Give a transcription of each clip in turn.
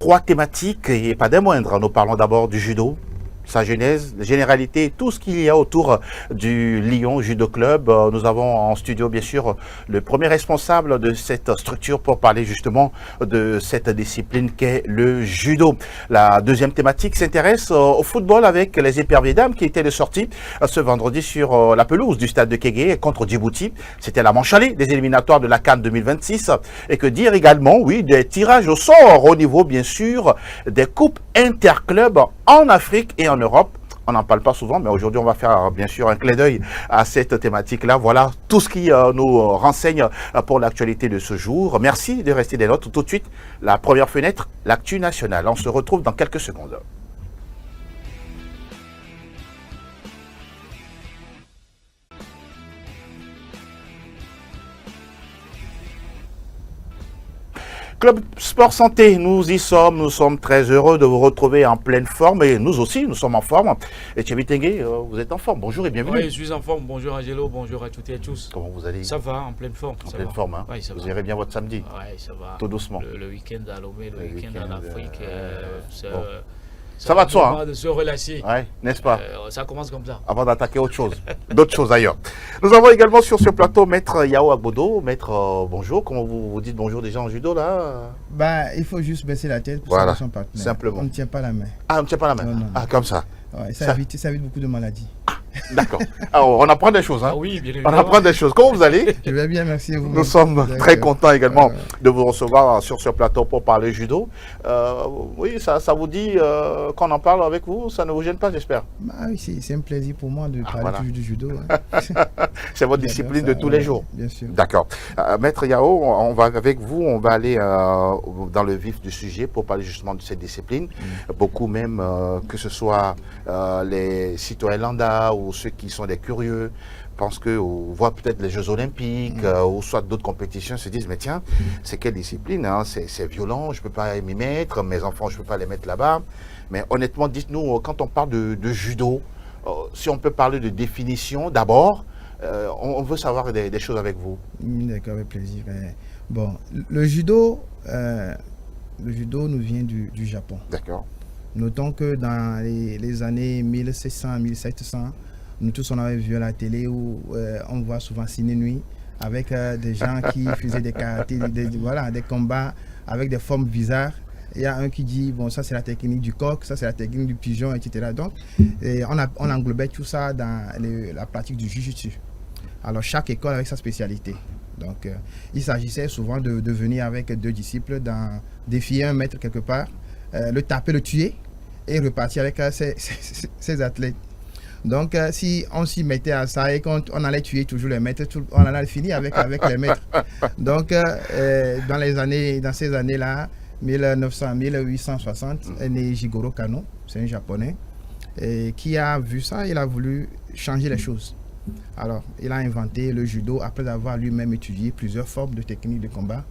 3 thématiques et pas des moindres. Nous parlons d'abord du judo, sa genèse, la généralité, tout ce qu'il y a autour du Lyon Judo Club. Nous avons en studio, bien sûr, le premier responsable de cette structure pour parler justement de cette discipline qu'est le judo. La deuxième thématique s'intéresse au football avec les éperviers dames qui étaient de sortie ce vendredi sur la pelouse du stade de Kégué contre Djibouti. C'était la manche allée des éliminatoires de la CAN 2026. Et que dire également, oui, des tirages au sort au niveau, bien sûr, des coupes interclubs en Afrique et en Europe. On n'en parle pas souvent, mais aujourd'hui, on va faire bien sûr un clin d'œil à cette thématique-là. Voilà tout ce qui nous renseigne pour l'actualité de ce jour. Merci de rester des notes. Tout de suite, la première fenêtre, l'actu nationale. On se retrouve dans quelques secondes. Club Sport Santé, nous y sommes, nous sommes très heureux de vous retrouver en pleine forme et nous aussi, nous sommes en forme. Et Thierry Tengue, vous êtes en forme, bonjour et bienvenue. Oui, je suis en forme, bonjour Angelo, bonjour à toutes et à tous. Comment vous allez? Ça va, en pleine forme. En pleine forme, hein? Oui, ça vous va. gérez bien votre samedi? Oui, ça va. Tout doucement. Le week-end à Lomé, le week-end en Afrique, bon. Ça va de soi, hein? De se relâcher. Ouais, n'est-ce pas? Ça commence comme ça. Avant d'attaquer autre chose, d'autres choses ailleurs. Nous avons également sur ce plateau Maître Yao Agbodo. Maître, bonjour. Comment vous dites bonjour déjà en judo là? Il faut juste baisser la tête pour voilà, savoir son partenaire. Simplement. On ne tient pas la main. Ah, on ne tient pas la main? Non. Ah, comme ça. Ouais, ça évite beaucoup de maladies. D'accord. Alors, on apprend des choses, hein? Ah oui, bien On évidemment. apprend des choses. Comment vous allez? Je vais bien, merci à vous. Nous sommes très contents également de vous recevoir sur ce plateau pour parler judo. Oui, ça vous dit qu'on en parle avec vous? Ça ne vous gêne pas, j'espère? Oui, c'est un plaisir pour moi de parler toujours du judo. Hein. C'est votre discipline de tous les jours? Bien sûr. D'accord. Maître Yao, on va avec vous, on va aller dans le vif du sujet pour parler justement de cette discipline. Beaucoup même, que ce soit les citoyens lambda ou ceux qui sont des curieux, pensent qu'on voit peut-être les Jeux Olympiques ou soit d'autres compétitions, se disent mais tiens, c'est quelle discipline, hein? C'est violent, je ne peux pas m'y mettre, mes enfants je ne peux pas les mettre là-bas. Mais honnêtement, dites-nous, quand on parle de judo, si on peut parler de définition d'abord, on veut savoir des choses avec vous. D'accord, avec plaisir. Bon, le judo nous vient du Japon. D'accord. Notons que dans les années 1600-1700, nous tous on avait vu à la télé où on voit souvent Ciné Nuit avec des gens qui faisaient des karatés, des combats avec des formes bizarres. Il y a un qui dit, bon, ça c'est la technique du coq, ça c'est la technique du pigeon, etc. Donc, on englobait tout ça dans la pratique du jujutsu. Alors, chaque école avec sa spécialité. Donc, il s'agissait souvent de venir avec deux disciples, défier un maître quelque part, le taper, le tuer et repartir avec ses athlètes. Donc, si on s'y mettait à ça et qu'on allait tuer toujours les maîtres, on allait finir avec les maîtres. Donc, dans ces années-là, 1860, est né Jigoro Kano, c'est un japonais, qui a vu ça, il a voulu changer les choses. Alors, il a inventé le judo après avoir lui-même étudié plusieurs formes de techniques de combat.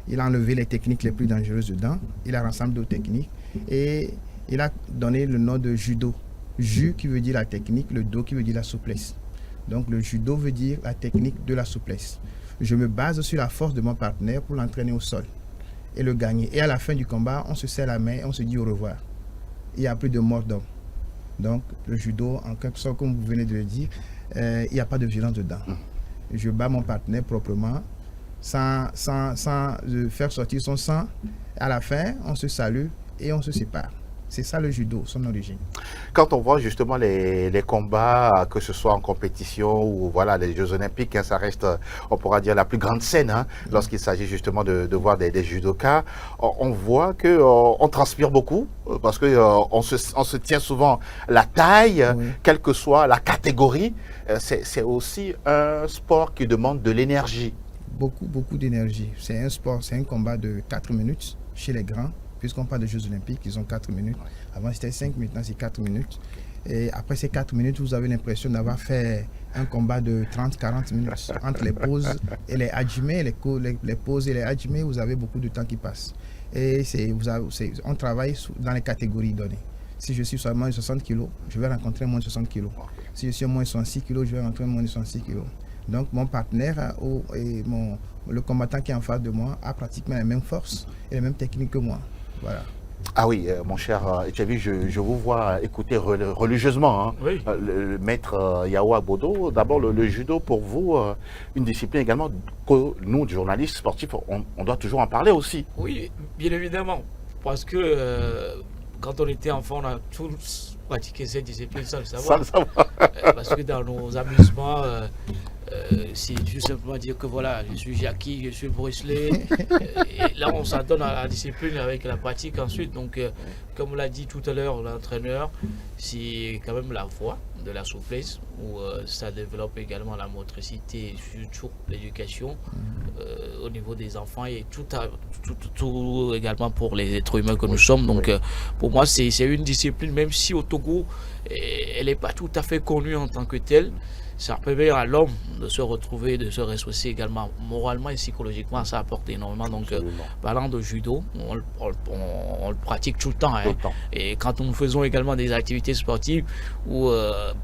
Il a enlevé les techniques les plus dangereuses dedans, il a rassemblé d'autres techniques et il a donné le nom de judo. Ju qui veut dire la technique, le do qui veut dire la souplesse. Donc le judo veut dire la technique de la souplesse. Je me base sur la force de mon partenaire pour l'entraîner au sol et le gagner. Et à la fin du combat, on se serre la main et on se dit au revoir. Il n'y a plus de mort d'homme. Donc le judo, en quelque sorte, comme vous venez de le dire, il n'y a pas de violence dedans. Je bats mon partenaire proprement, sans faire sortir son sang. À la fin, on se salue et on se sépare. C'est ça le judo, son origine. Quand on voit justement les combats, que ce soit en compétition ou voilà les Jeux Olympiques, hein, ça reste, on pourra dire, la plus grande scène hein, lorsqu'il s'agit justement de voir des judokas. On voit que on transpire beaucoup parce que on se tient souvent la taille, quelle que soit la catégorie. C'est aussi un sport qui demande de l'énergie. Beaucoup d'énergie. C'est un sport, c'est un combat de 4 minutes chez les grands. Puisqu'on parle de Jeux Olympiques, ils ont 4 minutes. Avant c'était 5, maintenant c'est 4 minutes. Et après ces 4 minutes, vous avez l'impression d'avoir fait un combat de 30-40 minutes. Entre les pauses et les hajimés, les pauses et les hajimés, vous avez beaucoup de temps qui passe. Et on travaille dans les catégories données. Si je suis sur moins de 60 kg, je vais rencontrer moins de 60 kg. Si je suis moins de 66 kg, je vais rencontrer moins de 66 kg. Donc mon partenaire et le combattant qui est en face de moi a pratiquement les mêmes forces et les mêmes techniques que moi. Voilà. Ah oui, mon cher Etchevi, je vous vois écouter religieusement Oui. le maître Yawa Bodo. D'abord, le judo, pour vous, une discipline également que nous, journalistes sportifs, on doit toujours en parler aussi. Oui, bien évidemment. Parce que quand on était enfant, on a tous pratiqué cette discipline sans le savoir. Sans le savoir. Parce que dans nos amusements, c'est juste simplement dire que voilà, je suis Jackie, je suis Bruce Lee. Et là, on s'adonne à la discipline avec la pratique ensuite. Donc, comme l'a dit tout à l'heure l'entraîneur, c'est quand même la voie de la souplesse où ça développe également la motricité, surtout l'éducation au niveau des enfants et tout également pour les êtres humains que nous sommes. Donc, pour moi, c'est une discipline, même si au Togo, elle n'est pas tout à fait connue en tant que telle. Ça permet à l'homme de se retrouver, de se ressourcer également moralement et psychologiquement. Ça apporte énormément. Donc, parlant de judo, on le pratique tout le temps. Tout le temps. Et quand nous faisons également des activités sportives où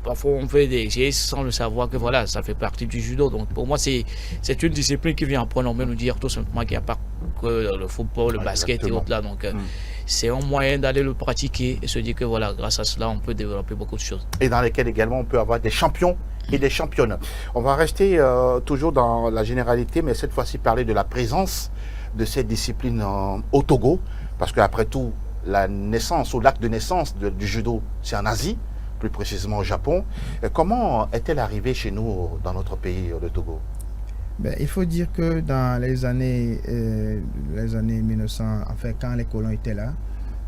parfois on fait des gestes sans le savoir que voilà, ça fait partie du judo. Donc, pour moi, c'est une discipline qui vient après nous dire tout simplement qu'il n'y a pas que le football, le basket exactement. et autres là. Donc, c'est un moyen d'aller le pratiquer et se dire que voilà, grâce à cela, on peut développer beaucoup de choses. Et dans lesquels également on peut avoir des champions et des championnes. On va rester toujours dans la généralité, mais cette fois-ci parler de la présence de cette discipline au Togo, parce qu'après tout, la naissance ou l'acte de naissance du judo, c'est en Asie, plus précisément au Japon. Et comment est-elle arrivée chez nous, dans notre pays, le Togo? Ben, il faut dire que dans les années 1900, enfin quand les colons étaient là,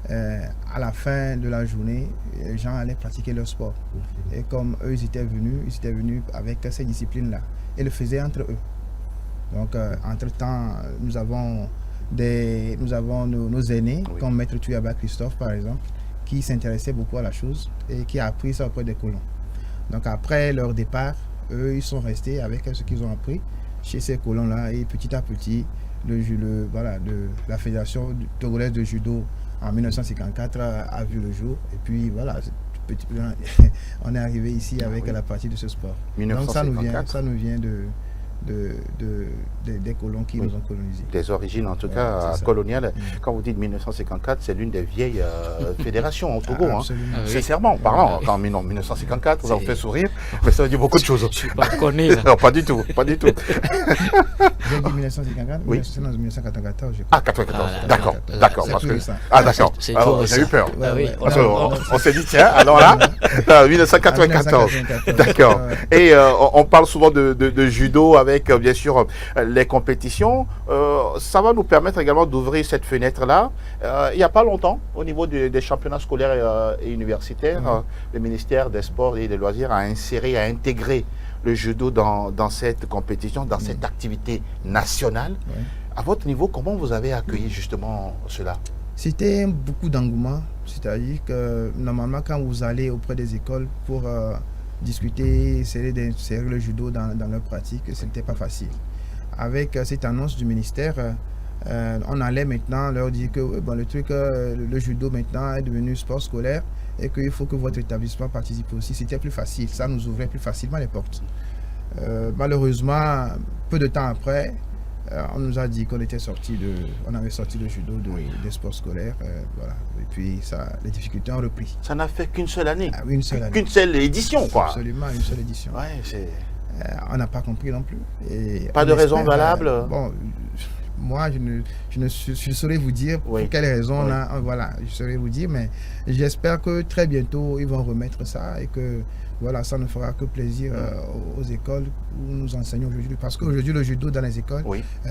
à la fin de la journée, les gens allaient pratiquer leur sport. Et comme eux, ils étaient venus avec ces disciplines-là et le faisaient entre eux. Donc, entre-temps, nous avons nos aînés, comme Maître Tuyaba Christophe, par exemple, qui s'intéressaient beaucoup à la chose et qui a appris ça auprès des colons. Donc, après leur départ, eux, ils sont restés avec ce qu'ils ont appris chez ces colons-là et petit à petit, la Fédération togolaise de judo en 1954 a vu le jour et puis voilà, on est arrivé ici avec la partie de ce sport. 1954. Donc ça nous vient des colons qui nous ont colonisés. Des origines en tout cas coloniales. Quand vous dites 1954, c'est l'une des vieilles fédérations au Togo. Absolument. Sincèrement parlant, en 1954, ça vous fait sourire, mais ça veut dire beaucoup de choses. Je ne suis pas connu. Non, pas du tout, pas du tout. J'ai dit 1954, oui. 1994, je crois. Ah, 94, d'accord, d'accord. Parce que, ah, d'accord. J'ai eu peur. On s'est dit, tiens, alors là, 1994. D'accord. Et on parle souvent de judo avec bien sûr les compétitions. Ça va nous permettre également d'ouvrir cette fenêtre-là. Il n'y a pas longtemps, au niveau des championnats scolaires et universitaires, le ministère des Sports et des Loisirs a intégré le judo dans cette compétition, dans cette activité nationale. À votre niveau, comment vous avez accueilli justement cela? C'était beaucoup d'engouement, c'est-à-dire que normalement quand vous allez auprès des écoles pour discuter, essayer d'insérer le judo dans leur pratique, ce n'était pas facile. Avec cette annonce du ministère, on allait maintenant leur dire que le judo maintenant est devenu sport scolaire et qu'il faut que votre établissement participe aussi. C'était plus facile, ça nous ouvrait plus facilement les portes. Malheureusement, peu de temps après, on nous a dit qu'on avait sorti le judo des sports scolaires, voilà. Et puis les difficultés ont repris. Ça n'a fait qu'une seule année. Une seule année. Qu'une seule édition, quoi. Absolument, une seule édition. Ouais, on n'a pas compris non plus. Et pas de raison valable. Bon, moi, je saurais vous dire pour quelles raisons. Voilà, je saurais vous dire, mais j'espère que très bientôt ils vont remettre ça et que voilà, ça ne fera que plaisir aux écoles où nous enseignons aujourd'hui. Parce qu'aujourd'hui, le judo dans les écoles,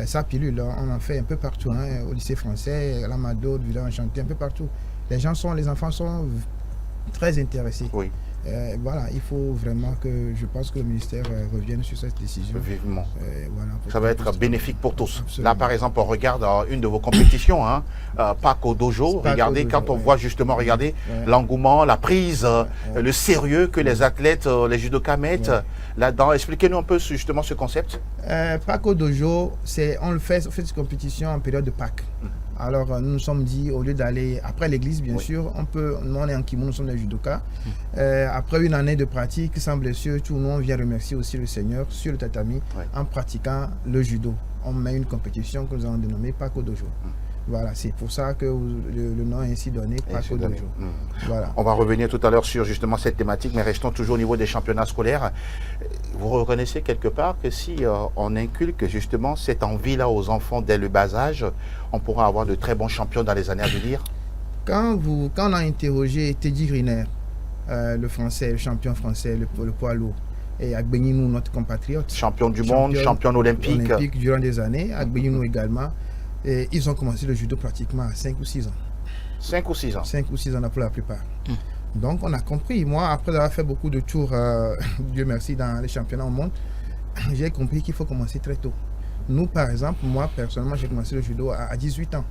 ça pilule. On en fait un peu partout, au lycée français, à l'Amado, du Village Enchanté, un peu partout. Les enfants sont très intéressés. Voilà, il faut vraiment que je pense que le ministère revienne sur cette décision. Vivement. Voilà, ça va être bénéfique pour tous. Absolument. Là, par exemple, on regarde une de vos compétitions, Paco Dojo. Regardez, quand on voit justement, l'engouement, la prise, le sérieux que les athlètes, les judokas mettent là-dedans. Expliquez-nous un peu justement ce concept. Paco Dojo, on fait cette compétition en période de Pâques. Alors, nous nous sommes dit, au lieu d'aller après l'église, bien sûr, nous on est en kimono, nous sommes des judokas. Après une année de pratique, sans blessure, tout le monde vient remercier aussi le Seigneur sur le tatami en pratiquant le judo. On met une compétition que nous avons dénommée Paco Dojo. Voilà, c'est pour ça que le nom est ainsi donné, Paco Dojo. Voilà. On va revenir tout à l'heure sur justement cette thématique, mais restons toujours au niveau des championnats scolaires. Vous reconnaissez quelque part que si on inculque justement cette envie-là aux enfants dès le bas âge, on pourra avoir de très bons champions dans les années à venir? Quand on a interrogé Teddy Griner, le français, le champion français, le poids lourd, et Agbenyinu, notre compatriote, Champion du monde, champion olympique durant des années, Agbenyinu également, et ils ont commencé le judo pratiquement à 5 ou 6 ans. 5 ou 6 ans. 5 ou 6 ans pour la plupart. Donc on a compris. Moi, après avoir fait beaucoup de tours, Dieu merci, dans les championnats au monde, j'ai compris qu'il faut commencer très tôt. Nous, par exemple, moi, personnellement, j'ai commencé le judo à 18 ans.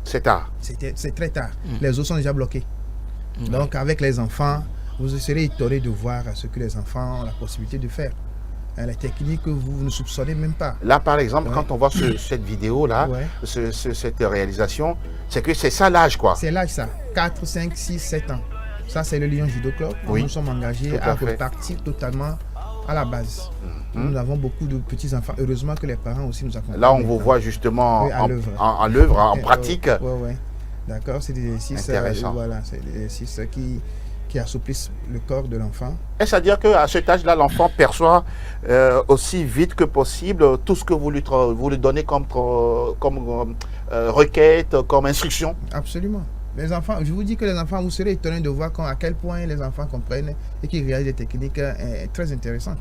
C'est tard. C'est très tard. Les autres sont déjà bloqués. Donc avec les enfants, vous serez étonné de voir ce que les enfants ont la possibilité de faire. Les techniques que vous ne soupçonnez même pas. Là, par exemple, quand on voit cette vidéo-là, cette réalisation, c'est que c'est ça l'âge, quoi. C'est l'âge, ça. 4, 5, 6, 7 ans. Ça, c'est le Lyon Judo Club. Nous sommes engagés à repartir totalement à la base. Nous avons beaucoup de petits-enfants. Heureusement que les parents aussi nous accompagnent. Là, on vous voit justement en œuvre, en pratique. Oui. D'accord, c'est des exercices, voilà, c'est des exercices qui assouplissent le corps de l'enfant. Est-ce à dire qu'à cet âge-là, l'enfant perçoit aussi vite que possible tout ce que vous lui donnez comme requête, comme instruction? Absolument. Les enfants, je vous dis que les enfants, vous serez étonnés de voir à quel point les enfants comprennent et qu'ils réalisent des techniques très intéressantes.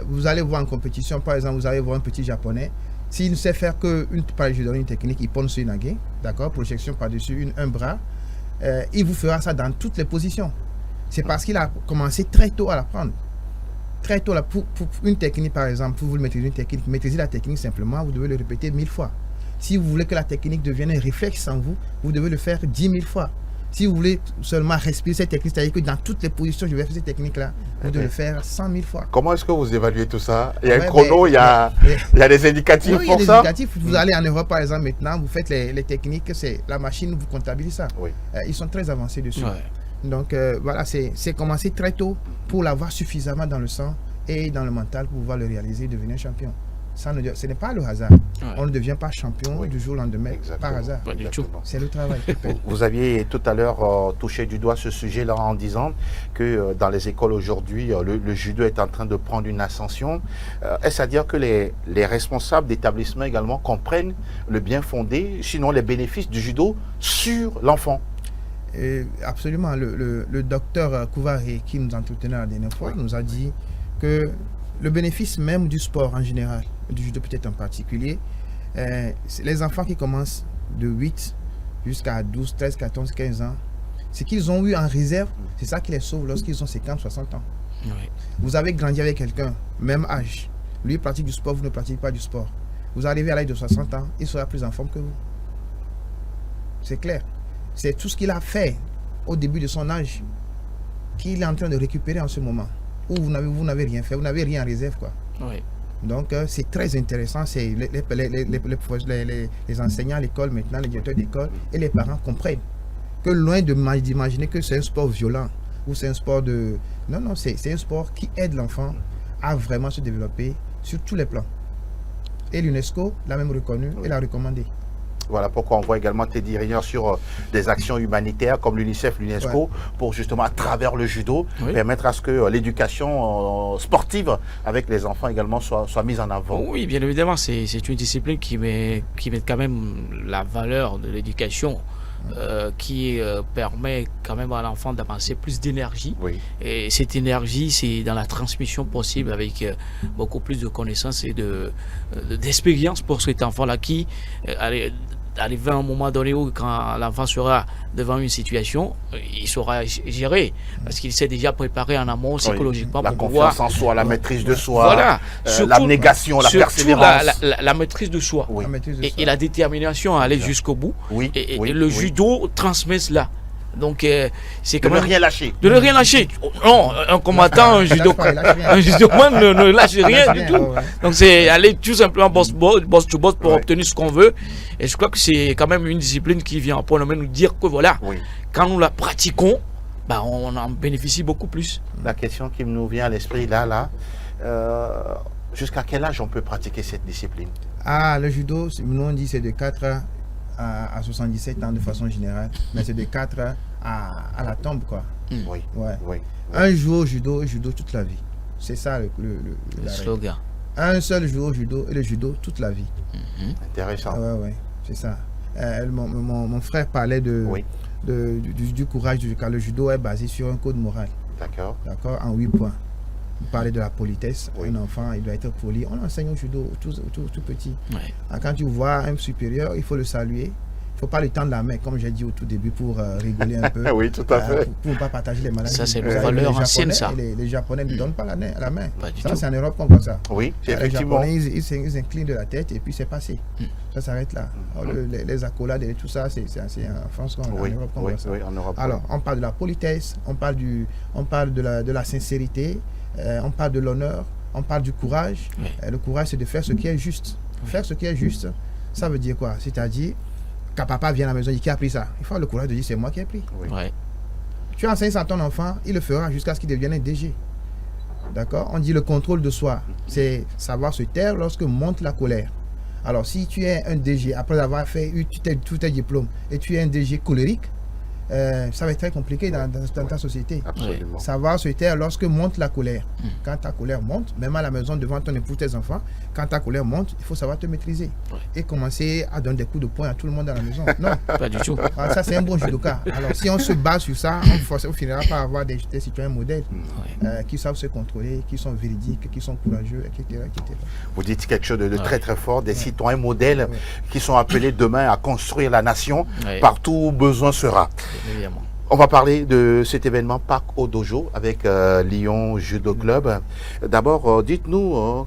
Vous allez voir en compétition, par exemple, vous allez voir un petit japonais. S'il ne sait faire je donne une technique, il pose sur une nage, d'accord, projection par-dessus un bras, il vous fera ça dans toutes les positions. C'est parce qu'il a commencé très tôt à l'apprendre. Très tôt, pour une technique, par exemple, pour vous maîtriser une technique, maîtriser la technique simplement, vous devez le répéter 1000 fois. Si vous voulez que la technique devienne un réflexe en vous, vous devez le faire 10 000 fois. Si vous voulez seulement respirer cette technique, c'est-à-dire que dans toutes les positions, je vais faire cette technique-là, vous devez le faire 100 000 fois. Comment est-ce que vous évaluez tout ça? Il y a un chrono, il y a des indicatifs pour ça? Il y a des indicatifs. Vous allez en Europe, par exemple, maintenant, vous faites les techniques, la machine vous comptabilise ça. Ils sont très avancés dessus. Donc, voilà, c'est commencé très tôt pour l'avoir suffisamment dans le sang et dans le mental pour pouvoir le réaliser, devenir champion. Ce n'est pas le hasard. On ne devient pas champion du jour au lendemain par hasard. C'est le travail. Vous aviez tout à l'heure touché du doigt ce sujet-là en disant que dans les écoles aujourd'hui, le judo est en train de prendre une ascension. Est-ce à dire que les responsables d'établissements également comprennent le bien fondé, sinon les bénéfices du judo sur l'enfant? Absolument. Le docteur Kouvaré, qui nous entretenait la dernière fois, nous a dit que le bénéfice même du sport en général, du judo peut-être en particulier, les enfants qui commencent de 8 jusqu'à 12, 13, 14, 15 ans, ce qu'ils ont eu en réserve, c'est ça qui les sauve lorsqu'ils ont 50, 60 ans. Vous avez grandi avec quelqu'un, même âge. Lui pratique du sport, vous ne pratiquez pas du sport. Vous arrivez à l'âge de 60 ans, il sera plus en forme que vous. C'est clair. C'est tout ce qu'il a fait au début de son âge qu'il est en train de récupérer en ce moment. Où vous n'avez rien fait, vous n'avez rien en réserve, quoi. Donc c'est très intéressant. C'est les enseignants à l'école maintenant, les directeurs d'école et les parents comprennent que loin d'imaginer que c'est un sport violent ou c'est un sport de... Non, c'est un sport qui aide l'enfant à vraiment se développer sur tous les plans. Et l'UNESCO l'a même reconnu et l'a recommandé. Voilà pourquoi on voit également Teddy Griner sur des actions humanitaires comme l'UNICEF, l'UNESCO, pour justement à travers le judo, permettre à ce que l'éducation sportive avec les enfants également soit mise en avant. Oui, bien évidemment, c'est une discipline qui met quand même la valeur de l'éducation, qui permet quand même à l'enfant d'avancer plus d'énergie. Et cette énergie, c'est dans la transmission possible avec beaucoup plus de connaissances et d'expérience pour cet enfant-là qui arriver à un moment donné où quand l'enfant sera devant une situation, il saura gérer parce qu'il s'est déjà préparé en amont psychologiquement la pour confiance pouvoir, en soi, la maîtrise de soi, voilà, l'abnégation, la persévérance, la maîtrise de soi, et la détermination à aller jusqu'au bout. Et le judo transmet cela. Donc c'est quand même de ne rien lâcher. De ne rien lâcher. Non, un combattant, un judoman ne lâche rien du tout. Donc c'est aller tout simplement boss to boss pour obtenir ce qu'on veut. Et je crois que c'est quand même une discipline qui vient pour nous dire que voilà, quand nous la pratiquons, on en bénéficie beaucoup plus. La question qui nous vient à l'esprit là, jusqu'à quel âge on peut pratiquer cette discipline? Le judo, nous on dit c'est de 4 à 77 ans de façon générale, mais c'est de 4 à la tombe, quoi. Oui. Ouais. Oui. Un jour au judo toute la vie. C'est ça Le la règle. slogan. Un seul jour au judo et le judo toute la vie. Intéressant. Ouais, c'est ça. Mon frère parlait Oui. du courage du judo. Le judo est basé sur un code moral, D'accord. d'accord, en 8 points. Vous parlez de la politesse. Oui. Un enfant, il doit être poli. On enseigne au judo tout petit. Ouais. Quand tu vois un supérieur, il faut le saluer. Il ne faut pas lui tendre la main, comme j'ai dit au tout début, pour rigoler un peu. Oui, tout à fait. Pour ne pas partager les maladies. Ça, c'est une Les valeur Japonais, ancienne, ça. Les Japonais ne donnent pas la main. Pas du Ça, tout. c'est en Europe qu'on voit ça. Oui, Les effectivement. Japonais, ils inclinent de la tête et puis c'est passé. Ça s'arrête là. Alors, les accolades et tout ça, c'est en France, en Oui, Europe qu'on oui, voit ça. oui, en Europe. Alors, on parle de la politesse, on parle de la sincérité, on parle de l'honneur, on parle du courage. Oui. Le courage, c'est de faire ce qui est juste. Faire ce qui est juste, ça veut dire quoi? C'est-à-dire, quand papa vient à la maison, il dit qui a pris ça? Il faut avoir le courage de dire c'est moi qui ai pris. Oui. Ouais. Tu enseignes ça à ton enfant, il le fera jusqu'à ce qu'il devienne un DG. D'accord? On dit le contrôle de soi, c'est savoir se taire lorsque monte la colère. Alors, si tu es un DG, après avoir eu tous tes diplômes, et tu es un DG colérique, ça va être très compliqué dans ta société. Absolument. Savoir se taire lorsque monte la colère. Quand ta colère monte, même à la maison devant ton époux, tes enfants, quand ta colère monte, il faut savoir te maîtriser. Ouais. Et commencer à donner des coups de poing à tout le monde à la maison. Non, Pas du tout. ah, ça c'est un bon judoka. Alors si on se base sur ça, on finira par avoir des citoyens modèles Ouais. qui savent se contrôler, qui sont véridiques, qui sont courageux, etc. Vous dites quelque chose de Ouais. très très fort, des citoyens modèles Ouais. qui sont appelés demain à construire la nation Ouais. partout où besoin sera. Évidemment. On va parler de cet événement Parc au Dojo avec Lyon Judo Club. D'abord, dites-nous,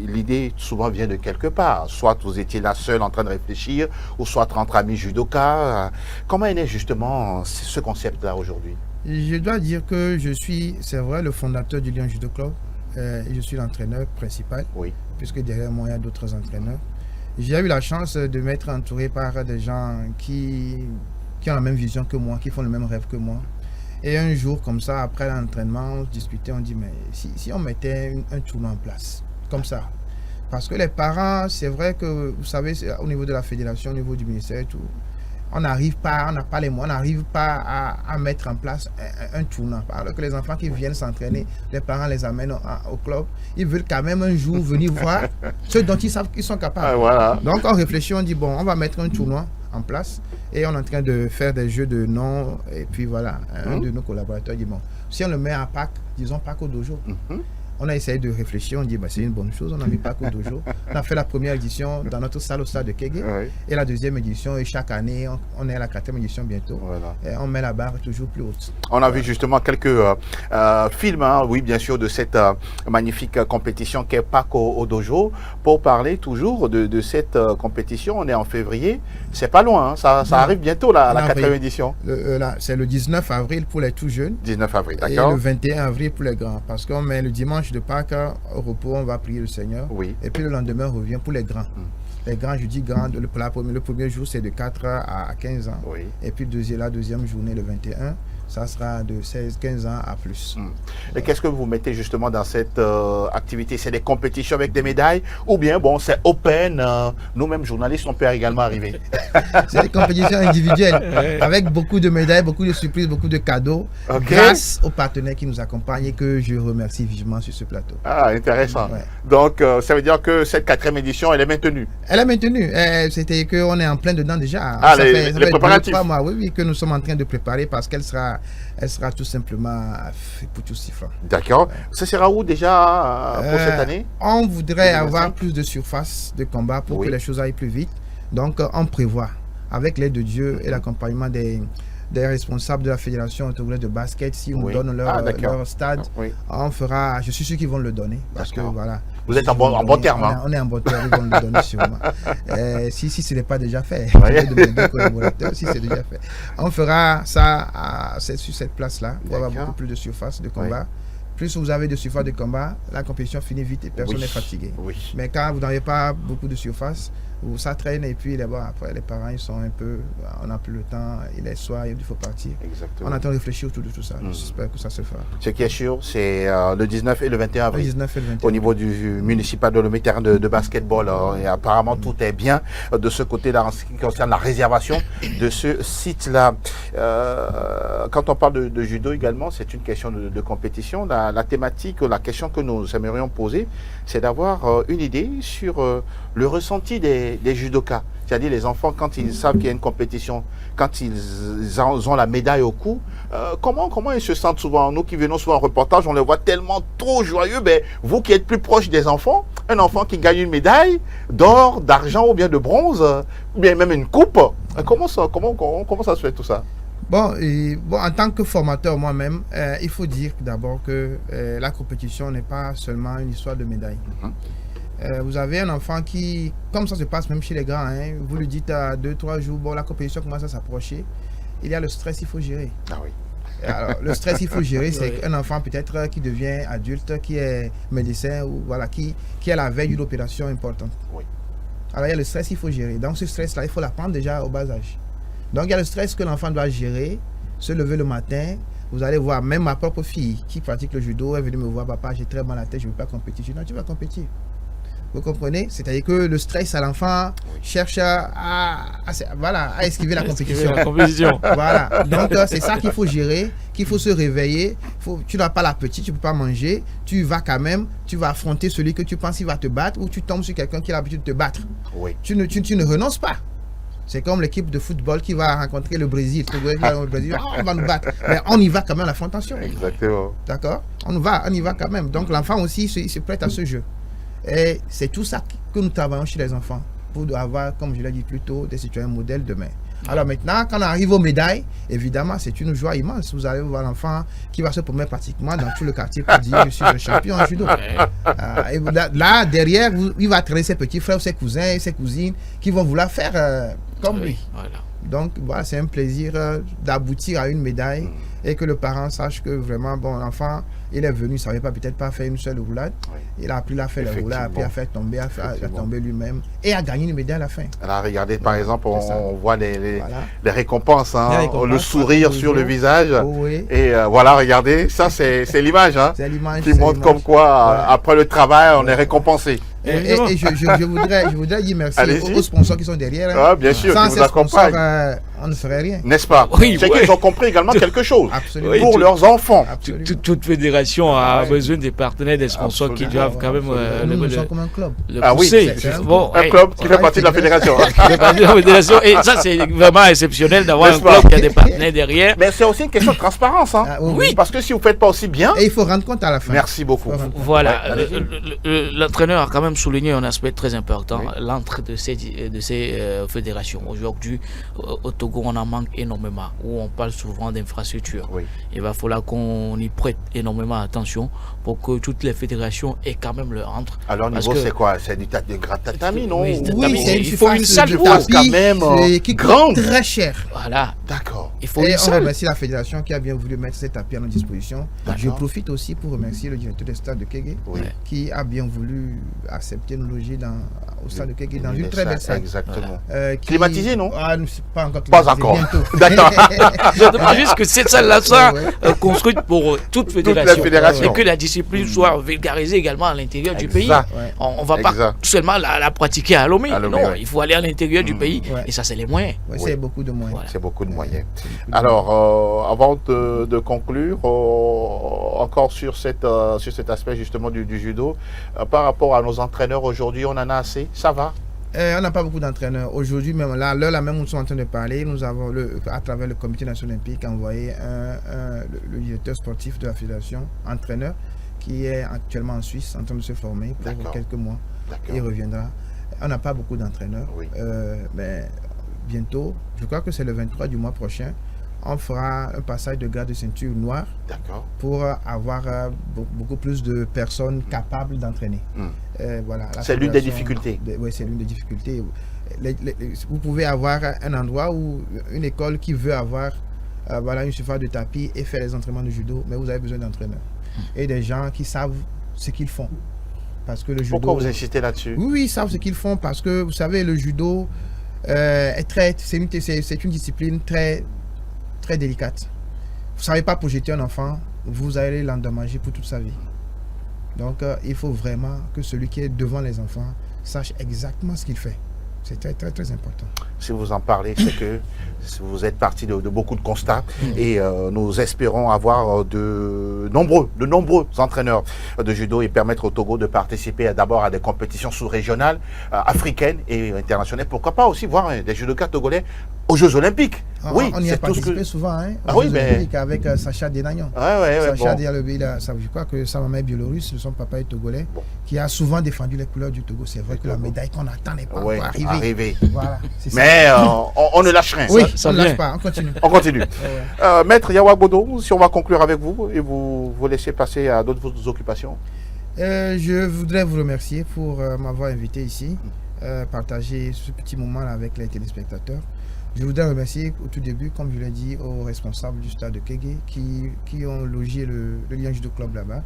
l'idée souvent vient de quelque part. Soit vous étiez là seul en train de réfléchir, ou soit entre amis judokas. Comment est né justement ce concept-là aujourd'hui? Je dois dire que je suis, c'est vrai, le fondateur du Lyon Judo Club. Et je suis l'entraîneur principal, Oui. puisque derrière moi, il y a d'autres entraîneurs. J'ai eu la chance de m'être entouré par des gens qui ont la même vision que moi, qui font le même rêve que moi. Et un jour, comme ça, après l'entraînement, on discutait, on dit, mais si on mettait un tournoi en place, comme ça. Parce que les parents, c'est vrai que, vous savez, au niveau de la fédération, au niveau du ministère et tout, on n'arrive pas, on n'a pas les moyens, on n'arrive pas à mettre en place un tournoi. Alors que les enfants qui viennent s'entraîner, les parents les amènent au club, ils veulent quand même un jour venir voir ce dont ils savent qu'ils sont capables. Ah, voilà. Donc on réfléchit, on dit bon, on va mettre un tournoi en place et on est en train de faire des jeux de noms et puis voilà, un de nos collaborateurs dit bon, si on le met à Pâques, disons Pâques au dojo. On a essayé de réfléchir, on dit bah, c'est une bonne chose, on a mis Pâques au dojo. On a fait la première édition dans notre salle au stade de Kégué Oui. et la deuxième édition et chaque année, on est à la 4e édition bientôt. Voilà. Et on met la barre toujours plus haute. On a vu justement quelques films, hein, oui, bien sûr, de cette magnifique compétition qu'est Parc au Dojo. Pour parler toujours de cette compétition, on est en février, c'est pas loin, hein, ça arrive bientôt la En 4e avril. édition. C'est le 19 avril pour les tout jeunes 19 avril, et d'accord? le 21 avril pour les grands. Parce qu'on met le dimanche de Pâques au repos, on va prier le Seigneur. Oui. Et puis le lendemain, on revient pour les grands. Les grands, je dis grands, le premier jour, c'est de 4 à 15 ans. Oui. Et puis la deuxième journée, le 21, ça sera de 15 ans à plus. Et qu'est-ce que vous mettez justement dans cette activité? C'est des compétitions avec des médailles ou bien, bon, c'est open, nous-mêmes journalistes, on peut également arriver? C'est des compétitions individuelles avec beaucoup de médailles, beaucoup de surprises, beaucoup de cadeaux Ok. grâce aux partenaires qui nous accompagnent et que je remercie vivement sur ce plateau. Ah, intéressant. Ouais. Donc, ça veut dire que cette 4e édition, elle est maintenue. Elle est maintenue. C'était qu'on est en plein dedans déjà. Ah, ça les fait 2 préparatifs. 3 mois, oui, que nous sommes en train de préparer parce qu'elle sera tout simplement pour tout sifflant. D'accord. Ce sera où déjà pour cette année? On voudrait 2025. avoir plus de surface de combat pour Oui. que les choses aillent plus vite. Donc, on prévoit, avec l'aide de Dieu et l'accompagnement des responsables de la Fédération togolaise de basket, si on Oui. donne Ah, d'accord. leur stade, Oui. on fera, je suis sûr qu'ils vont le donner. Parce que D'accord. voilà. Vous êtes en bon terme, hein. On est en bon terme, ils vont le donner sûrement. Si ce n'est pas déjà fait, Ouais. de mes deux collaborateurs, si c'est déjà fait. On fera ça sur cette place-là, pour avoir D'accord. beaucoup plus de surface de combat. Plus vous avez de surface de combat, la compétition finit vite et personne Oui. n'est fatigué. Oui. Mais quand vous n'avez pas beaucoup de surface, où ça traîne et puis bon, après les parents ils sont un peu, on n'a plus le temps, il est soir, il faut partir. Exactement. On attend réfléchir autour de tout ça. J'espère que ça se fera. Ce qui est sûr, c'est le 19 et le 21 avril. Le 19 et le 21. Au niveau du municipal de Lomé, terrain de basketball. Et apparemment, tout est bien de ce côté-là en ce qui concerne la réservation de ce site-là. Quand on parle de judo également, c'est une question de compétition. La thématique, la question que nous aimerions poser, c'est d'avoir une idée sur le ressenti des judokas. C'est-à-dire les enfants, quand ils savent qu'il y a une compétition, quand ils ont la médaille au cou, comment ils se sentent souvent? Nous qui venons souvent en reportage, on les voit tellement trop joyeux. Ben, vous qui êtes plus proche des enfants, un enfant qui gagne une médaille d'or, d'argent ou bien de bronze, ou bien même une coupe, comment ça se fait tout ça? Bon, en tant que formateur moi-même, il faut dire d'abord que la compétition n'est pas seulement une histoire de médaille. Vous avez un enfant qui, comme ça se passe même chez les grands, hein, vous lui dites à 2-3 jours, bon, la compétition commence à s'approcher, il y a le stress, il faut gérer. Ah oui. Alors, le stress, il faut gérer, c'est un enfant peut-être qui devient adulte, qui est médecin, ou voilà, qui est à la veille d'une opération importante. Oui. Alors, il y a le stress, il faut gérer. Donc, ce stress-là, il faut l'apprendre déjà au bas âge. Donc, il y a le stress que l'enfant doit gérer, se lever le matin. Vous allez voir, même ma propre fille qui pratique le judo, elle est venue me voir, papa, j'ai très mal à la tête, je ne veux pas compétir. Je dis, non, tu vas compétir. Vous comprenez? C'est-à-dire que le stress à l'enfant cherche à esquiver la compétition. Voilà. Donc, c'est ça qu'il faut gérer, qu'il faut se réveiller. Tu n'as pas l'appétit, tu ne peux pas manger. Tu vas quand même, tu vas affronter celui que tu penses qu'il va te battre ou tu tombes sur quelqu'un qui a l'habitude de te battre. Oui. Tu ne renonces pas. C'est comme l'équipe de football qui va rencontrer le Brésil. Le Brésil, on va nous battre. Mais on y va quand même à la frontation. Exactement. D'accord? On y va quand même. Donc, l'enfant aussi se prête à ce jeu. Et c'est tout ça que nous travaillons chez les enfants pour avoir, comme je l'ai dit plus tôt, des citoyens modèles demain. Alors maintenant, quand on arrive aux médailles, évidemment, c'est une joie immense. Vous allez voir l'enfant qui va se promener pratiquement dans tout le quartier pour dire je suis un champion en judo. Et là, derrière, il va traîner ses petits frères, ses cousins et ses cousines qui vont vouloir faire comme lui. Voilà. Donc, voilà, c'est un plaisir d'aboutir à une médaille et que le parent sache que vraiment, bon, l'enfant, il est venu, il ne savait peut-être pas faire une seule roulade. Oui. Il a appris à faire la roulade, puis à faire tomber, à tomber lui-même et à gagner une médaille à la fin. Alors, regardez, par exemple, on voit les récompenses, hein, le sourire sur le visage. Oui. Et voilà, regardez, ça, c'est l'image hein, qui montre comme quoi, après le travail, on est récompensé. Et je voudrais dire merci aux sponsors qui sont derrière. Ah, bien sûr, sans qui vous accompagnent. On ne ferait rien. N'est-ce pas? Oui, c'est qu'ils ont compris également quelque chose. Absolument. Pour leurs enfants. Toute fédération a besoon des partenaires, des sponsors qui doivent quand même nous sommes comme un club. Ah oui, un club qui fait partie de la fédération. Et ça, c'est vraiment exceptionnel d'avoir un club qui a des partenaires derrière. Mais c'est aussi une question de transparence. Hein. Oui. Parce que si vous ne faites pas aussi bien... Et il faut rendre compte à la fin. Merci beaucoup. Voilà. L'entraîneur a quand même souligné un aspect très important, l'entrée de ces fédérations. Aujourd'hui, au Togo, on en manque énormément, où on parle souvent d'infrastructures. Oui. Il va falloir qu'on y prête énormément attention pour que toutes les fédérations aient quand même leur entre. Alors, niveau, c'est quoi? C'est du tatami, non? Oui, il faut une salle quand même qui grande. Coûte très cher. Voilà. D'accord. On remercie la fédération qui a bien voulu mettre cet tapis à notre disposition. Je profite aussi pour remercier le directeur des stades de Kégué, qui a bien voulu accepter nos loger au stade de Kégué dans une très belle salle. Exactement. Climatisé, non? Pas encore. Pas encore. D'accord. Je demande juste que cette salle-là soit construite pour toute fédération et que la discipline soit vulgarisée également à l'intérieur du pays. On ne va pas seulement la pratiquer à Lomé. Non, il faut aller à l'intérieur du pays et ça, c'est les moyens. C'est beaucoup de moyens. C'est beaucoup de moyens. Alors, avant de conclure, encore sur cet aspect justement du judo, par rapport à nos entraîneurs aujourd'hui, on en a assez? Ça va? On n'a pas beaucoup d'entraîneurs. Aujourd'hui, même là, l'heure même où nous sommes en train de parler, nous avons, à travers le comité national olympique, envoyé le directeur sportif de la fédération, entraîneur, qui est actuellement en Suisse, en train de se former pour quelques mois. Il reviendra. On n'a pas beaucoup d'entraîneurs. Mais bientôt, je crois que c'est le 23 du mois prochain, on fera un passage de garde de ceinture noire pour avoir beaucoup plus de personnes capables d'entraîner. Voilà, c'est l'une des difficultés. Oui, c'est l'une des difficultés. Vous pouvez avoir un endroit où une école qui veut avoir une surface de tapis et faire les entraînements de judo, mais vous avez besoin d'entraîneurs et des gens qui savent ce qu'ils font. Parce que le judo... Pourquoi vous insistez là-dessus? Oui, ils savent ce qu'ils font parce que, vous savez, le judo c'est une discipline très, très délicate. Vous ne savez pas projeter un enfant, vous allez l'endommager pour toute sa vie. Donc, il faut vraiment que celui qui est devant les enfants sache exactement ce qu'il fait. C'est très, très, très important. Si vous en parlez, c'est que vous êtes parti de beaucoup de constats et nous espérons avoir de nombreux entraîneurs de judo et permettre au Togo de participer d'abord à des compétitions sous-régionales, africaines et internationales. Pourquoi pas aussi voir des judokas togolais aux Jeux Olympiques. Oui, on y a participé souvent, hein, aux Jeux Olympiques avec Sacha Denagnon. Sacha je crois que sa maman est biélorusse, son papa est togolais, qui a souvent défendu les couleurs du Togo. C'est vrai que la médaille qu'on attend n'est pas encore arrivée. Voilà, mais on ne lâche rien. Oui, on ne lâche pas, on continue. On continue. Maître Yawa Godo, si on va conclure avec vous et vous laisser passer à d'autres occupations. Je voudrais vous remercier pour m'avoir invité ici, partager ce petit moment avec les téléspectateurs. Je voudrais remercier au tout début, comme je l'ai dit, aux responsables du stade de Kégué qui ont logé le Lion Judo Club là-bas.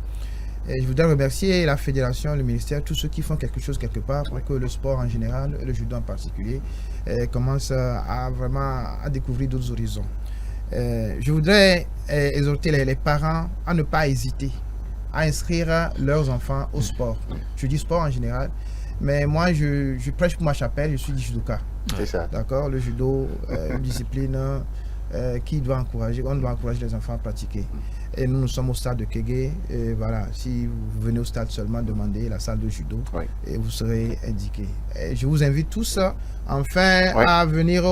Et je voudrais remercier la fédération, le ministère, tous ceux qui font quelque chose quelque part pour que le sport en général, le judo en particulier, commence à vraiment à découvrir d'autres horizons. Je voudrais exhorter les parents à ne pas hésiter à inscrire leurs enfants au sport. Je dis sport en général, mais moi je prêche pour ma chapelle, je suis judoka. C'est ça. D'accord, le judo, une discipline on doit encourager les enfants à pratiquer. Et nous sommes au stade de Kégué. Et voilà, si vous venez au stade seulement, demandez la salle de judo et vous serez indiqué. Et je vous invite tous à venir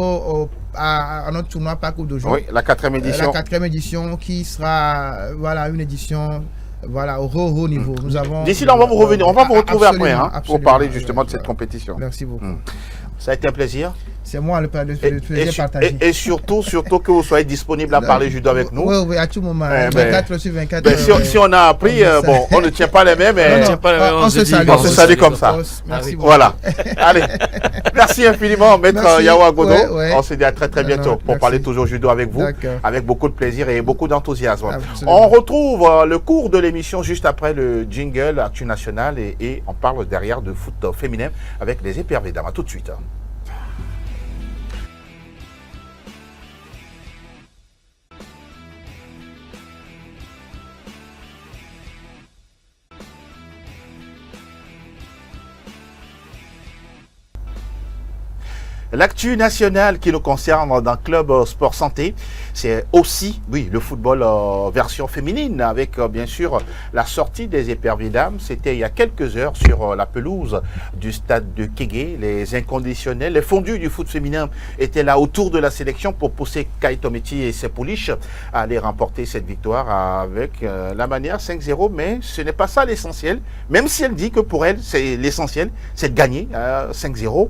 à notre tournoi Parcours d'aujourd'hui. Oui, la 4e édition. La 4e édition qui sera une édition au haut niveau. D'ici là, on va vous revenir, on va vous retrouver après pour parler justement de cette compétition. Merci beaucoup. Ça a été un plaisir. C'est moi le plaisir partagé. Et surtout que vous soyez disponible à parler judo avec nous. Oui, à tout moment. 24 sur 24. Si on a appris, on ne tient pas les mêmes, mais on se salue comme ça. Merci beaucoup. Voilà. Allez, merci infiniment, Maître Yawa Godo. On se dit à très très bientôt pour parler toujours judo avec vous, avec beaucoup de plaisir et beaucoup d'enthousiasme. On retrouve le cours de l'émission juste après le jingle Actu National et on parle derrière de foot féminin avec les éperviers dames. À tout de suite. L'actu nationale qui nous concerne dans Club Sport Santé, c'est aussi, le football version féminine avec bien sûr la sortie des éperviers dames. C'était il y a quelques heures sur la pelouse du stade de Kégué. Les inconditionnels, les fondus du foot féminin étaient là autour de la sélection pour pousser Kai Tometi et ses pouliches à aller remporter cette victoire avec la manière 5-0. Mais ce n'est pas ça l'essentiel, même si elle dit que pour elle, c'est l'essentiel, c'est de gagner 5-0.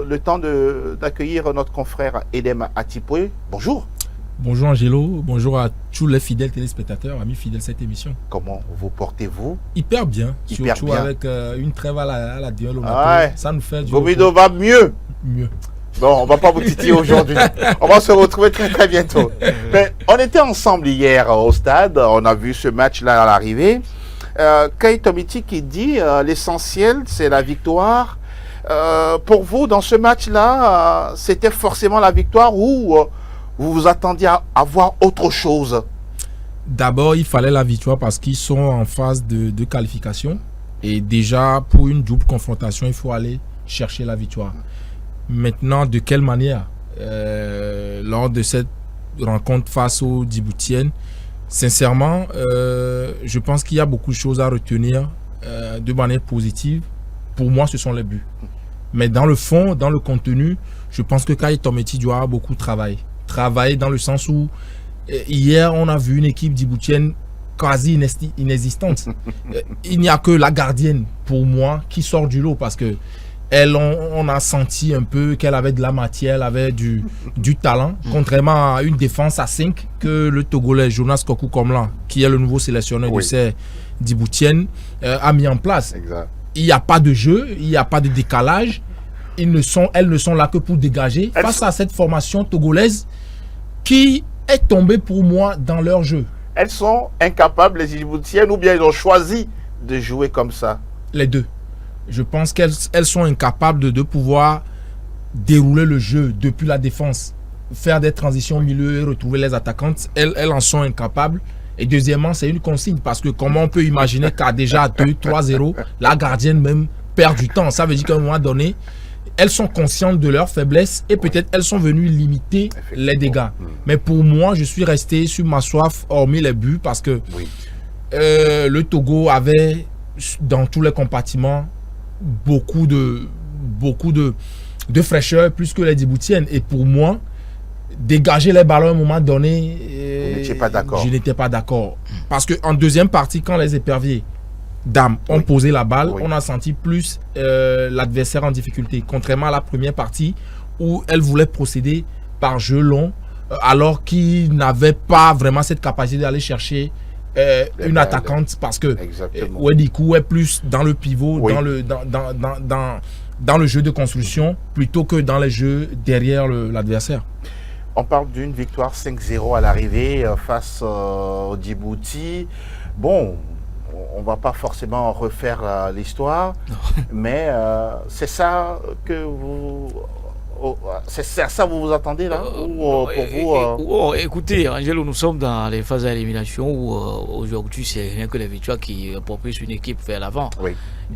Le temps d'accueillir notre confrère Edem Atipoué. Bonjour. Bonjour Angelo, bonjour à tous les fidèles téléspectateurs, amis fidèles de cette émission. Comment vous portez-vous? Hyper bien, surtout bien. Avec une trêve à la Diol au matin. Ça nous fait du Gomido va mieux. Bon, on va pas vous titiller aujourd'hui. On va se retrouver très très bientôt. Mais on était ensemble hier au stade, on a vu ce match-là à l'arrivée. Kai Tometi qui dit l'essentiel c'est la victoire. Pour vous, dans ce match-là, c'était forcément la victoire ou vous vous attendiez à voir autre chose? D'abord, il fallait la victoire parce qu'ils sont en phase de qualification. Et déjà, pour une double confrontation, il faut aller chercher la victoire. Maintenant, de quelle manière? Lors de cette rencontre face aux Djiboutiennes, sincèrement, je pense qu'il y a beaucoup de choses à retenir de manière positive. Pour moi, ce sont les buts. Mais dans le fond, dans le contenu, je pense que Kai Tometi doit beaucoup travailler. Travailler dans le sens où, hier, on a vu une équipe djiboutienne quasi inexistante. Il n'y a que la gardienne, pour moi, qui sort du lot parce que on a senti un peu qu'elle avait de la matière, elle avait du talent, contrairement à une défense à 5 que le Togolais Jonas Kokou Komlan, qui est le nouveau sélectionneur de ces djiboutiennes, a mis en place. Exact. Il n'y a pas de jeu, il n'y a pas de décalage. Elles ne sont là que pour dégager face à cette formation togolaise qui est tombée pour moi dans leur jeu. Elles sont incapables, les Djiboutiennes, ou bien ils ont choisi de jouer comme ça? Les deux. Je pense qu'elles sont incapables de pouvoir dérouler le jeu depuis la défense, faire des transitions au milieu et retrouver les attaquantes. Elles en sont incapables. Et deuxièmement, c'est une consigne parce que comment on peut imaginer qu'à déjà 2-3-0, la gardienne même perd du temps. Ça veut dire qu'à un moment donné, elles sont conscientes de leur faiblesse et peut-être elles sont venues limiter les dégâts. Mais pour moi, je suis resté sur ma soif, hormis les buts, parce que le Togo avait dans tous les compartiments beaucoup de fraîcheur, plus que les Djiboutiennes. Et pour moi, dégager les ballons à un moment donné, je n'étais pas d'accord. Parce qu'en deuxième partie, quand les éperviers dames ont posé la balle, on a senti plus l'adversaire en difficulté. Contrairement à la première partie où elle voulait procéder par jeu long, alors qu'il n'avait pas vraiment cette capacité d'aller chercher une attaquante, parce que Wedikou est plus dans le pivot, dans le jeu de construction, plutôt que dans les jeux derrière l'adversaire. On parle d'une victoire 5-0 à l'arrivée face au Djibouti. Bon, on ne va pas forcément refaire l'histoire, mais c'est ça que vous... C'est ça vous vous attendez là pour vous Écoutez, Angelo, nous sommes dans les phases d'élimination où aujourd'hui c'est rien que les victoires qui propulsent une équipe vers l'avant.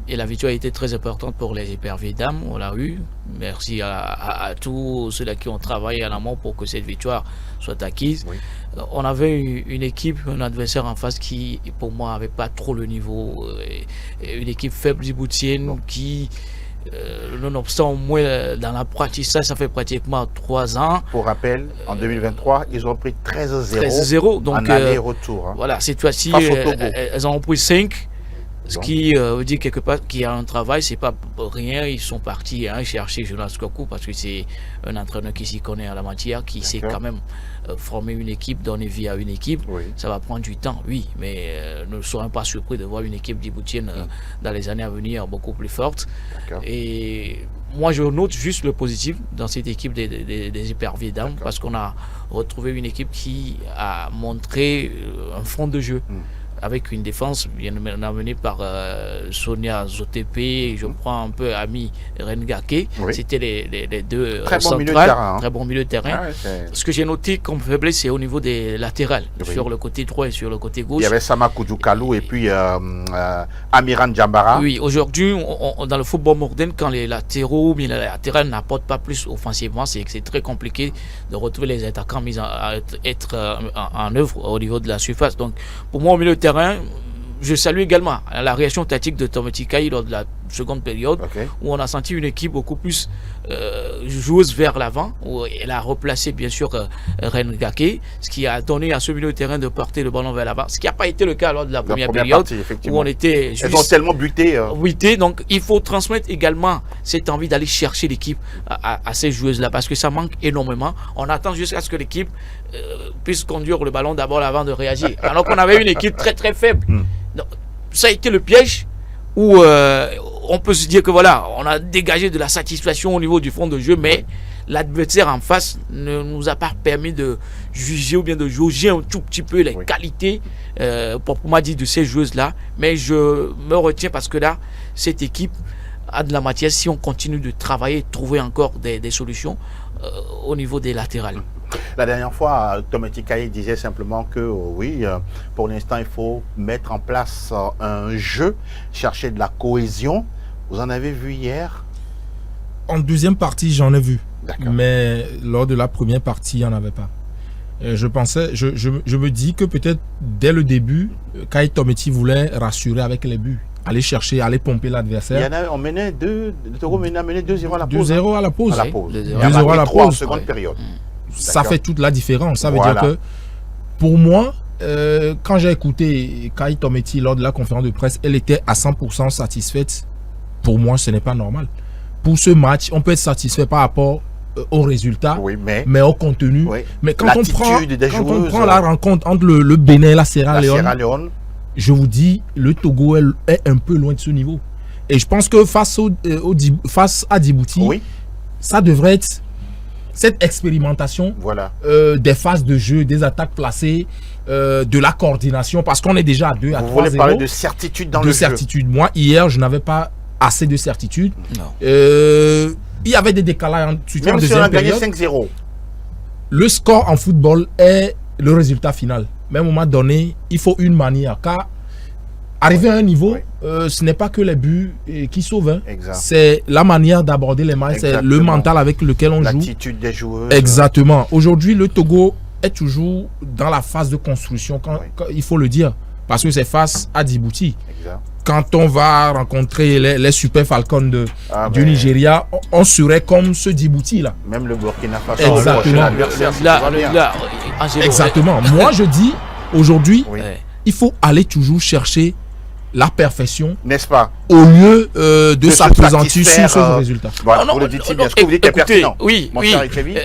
Et la victoire a été très importante pour les éperviers dames, on l'a eu. Merci à tous ceux-là qui ont travaillé en amont pour que cette victoire soit acquise. On avait une équipe, un adversaire en face qui, pour moi, n'avait pas trop le niveau. Une équipe faible djiboutienne qui... nonobstant au moins dans l'apprentissage, ça fait pratiquement 3 ans. Pour rappel, en 2023, ils ont pris 13-0 donc, en aller-retour. Voilà, cette fois-ci, elles en ont pris 5. Ce qui veut dire quelque part qu'il y a un travail, c'est pas rien. Ils sont partis chercher Jonas Kokou parce que c'est un entraîneur qui s'y connaît en la matière, qui sait quand même former une équipe, donner vie à une équipe. Ça va prendre du temps, oui, mais ne serons pas surpris de voir une équipe djiboutienne dans les années à venir beaucoup plus forte. Et moi, je note juste le positif dans cette équipe des éperviers dames, parce qu'on a retrouvé une équipe qui a montré un fond de jeu. Avec une défense bien amenée par Sonia Zotepe, je prends un peu Ami Rengake. C'était les deux très bon milieu de terrain. Très bon milieu de terrain. Ce que j'ai noté comme faiblesse, c'est au niveau des latérales, sur le côté droit et sur le côté gauche. Il y avait Sama Koudjoukalou et puis Amiran Djambara. Oui, aujourd'hui, dans le football moderne, quand les latéraux ou bien les latérales n'apportent pas plus offensivement, c'est très compliqué de retrouver les attaquants mis à être en œuvre au niveau de la surface. Donc, pour moi, au milieu de terrain, je salue également la réaction tactique de Tometi Kai lors de la seconde période, où on a senti une équipe beaucoup plus joueuse vers l'avant, où elle a replacé bien sûr Rengake, ce qui a donné à ce milieu de terrain de porter le ballon vers l'avant, ce qui n'a pas été le cas lors de la première période, où on était juste... Elles ont tellement buté. Donc il faut transmettre également cette envie d'aller chercher l'équipe à ces joueuses-là, parce que ça manque énormément. On attend jusqu'à ce que l'équipe puisse conduire le ballon d'abord avant de réagir, alors qu'on avait une équipe très très faible. Donc, ça a été le piège où on peut se dire que voilà, on a dégagé de la satisfaction au niveau du fond de jeu, mais l'adversaire en face ne nous a pas permis de juger ou bien de jauger un tout petit peu les qualités proprement dit de ces joueuses-là. Mais je me retiens parce que là, cette équipe a de la matière si on continue de travailler, trouver encore des solutions au niveau des latérales. La dernière fois, Tometi Kai disait simplement que oui, pour l'instant, il faut mettre en place un jeu, chercher de la cohésion. Vous en avez vu hier? En deuxième partie, j'en ai vu. Mais lors de la première partie, il n'y en avait pas. Je me dis que peut-être dès le début, Kai Tometi voulait rassurer avec les buts. Aller chercher, aller pomper l'adversaire. On menait le Togo menait 2-0 à la pause. 2-0 à la pause. 2-0 à la pause. En seconde période. Ça fait toute la différence. Ça veut dire que, pour moi, quand j'ai écouté Kai Tometi lors de la conférence de presse, elle était à 100% satisfaite. Pour moi, ce n'est pas normal. Pour ce match, on peut être satisfait par rapport au résultat, mais au contenu. Mais quand on prend la rencontre entre le Bénin et la Sierra Leone, je vous dis, le Togo est un peu loin de ce niveau. Et je pense que face à Djibouti, ça devrait être cette expérimentation Voilà. des phases de jeu, des attaques placées, de la coordination, parce qu'on est déjà à 2 à 3-0. Vous voulez parler de certitude dans le certitude. Moi, hier, je n'avais pas assez de certitude. Non. Il y avait des décalages surtout en Même si on a deuxième gagné période. 5-0. Le score en football est le résultat final. Mais à un moment donné, il faut une manière. Car arriver à un niveau, ce n'est pas que les buts qui sauvent. Hein. Exact. C'est la manière d'aborder les matchs, c'est le Exactement. mental avec lequel on joue. L'attitude des joueurs. Exactement. Aujourd'hui, le Togo est toujours dans la phase de construction, quand il faut le dire. Parce que c'est face à Djibouti. Exact. Quand on va rencontrer les Super Falcons du ben, Nigeria, on serait comme ce Djibouti-là. Même le Burkina Faso. Exactement. L'adversaire, c'est pas bien. Angelo, Exactement. Moi, je dis, aujourd'hui, Oui. il faut aller toujours chercher la perfection N'est-ce pas? au lieu de se s'appesantir satisfaire, sur ce résultat. Voilà, Non, vous non, le dites si non, bien. Ce que vous dites est écoutez, pertinent. oui, Mon oui. cher Kevin.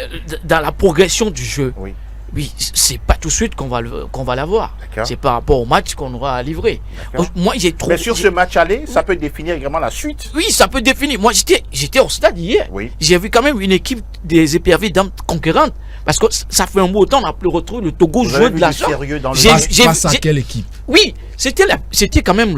Dans la progression du jeu, Oui. oui, c'est pas tout de suite qu'on va l'avoir. D'accord. C'est par rapport au match qu'on aura à livrer. D'accord. Moi, j'ai trouvé. Mais sur ce match aller, ça peut définir également la suite. Oui, ça peut définir. Moi, j'étais au stade hier. Oui. J'ai vu quand même une équipe des éperviers d'âme conquérantes. Parce que ça fait un beau temps, on n'a plus retrouvé le Togo Vous jouer avez de vu la du sorte. sérieux dans le J'ai- match. Face à quelle équipe? Oui, c'était quand même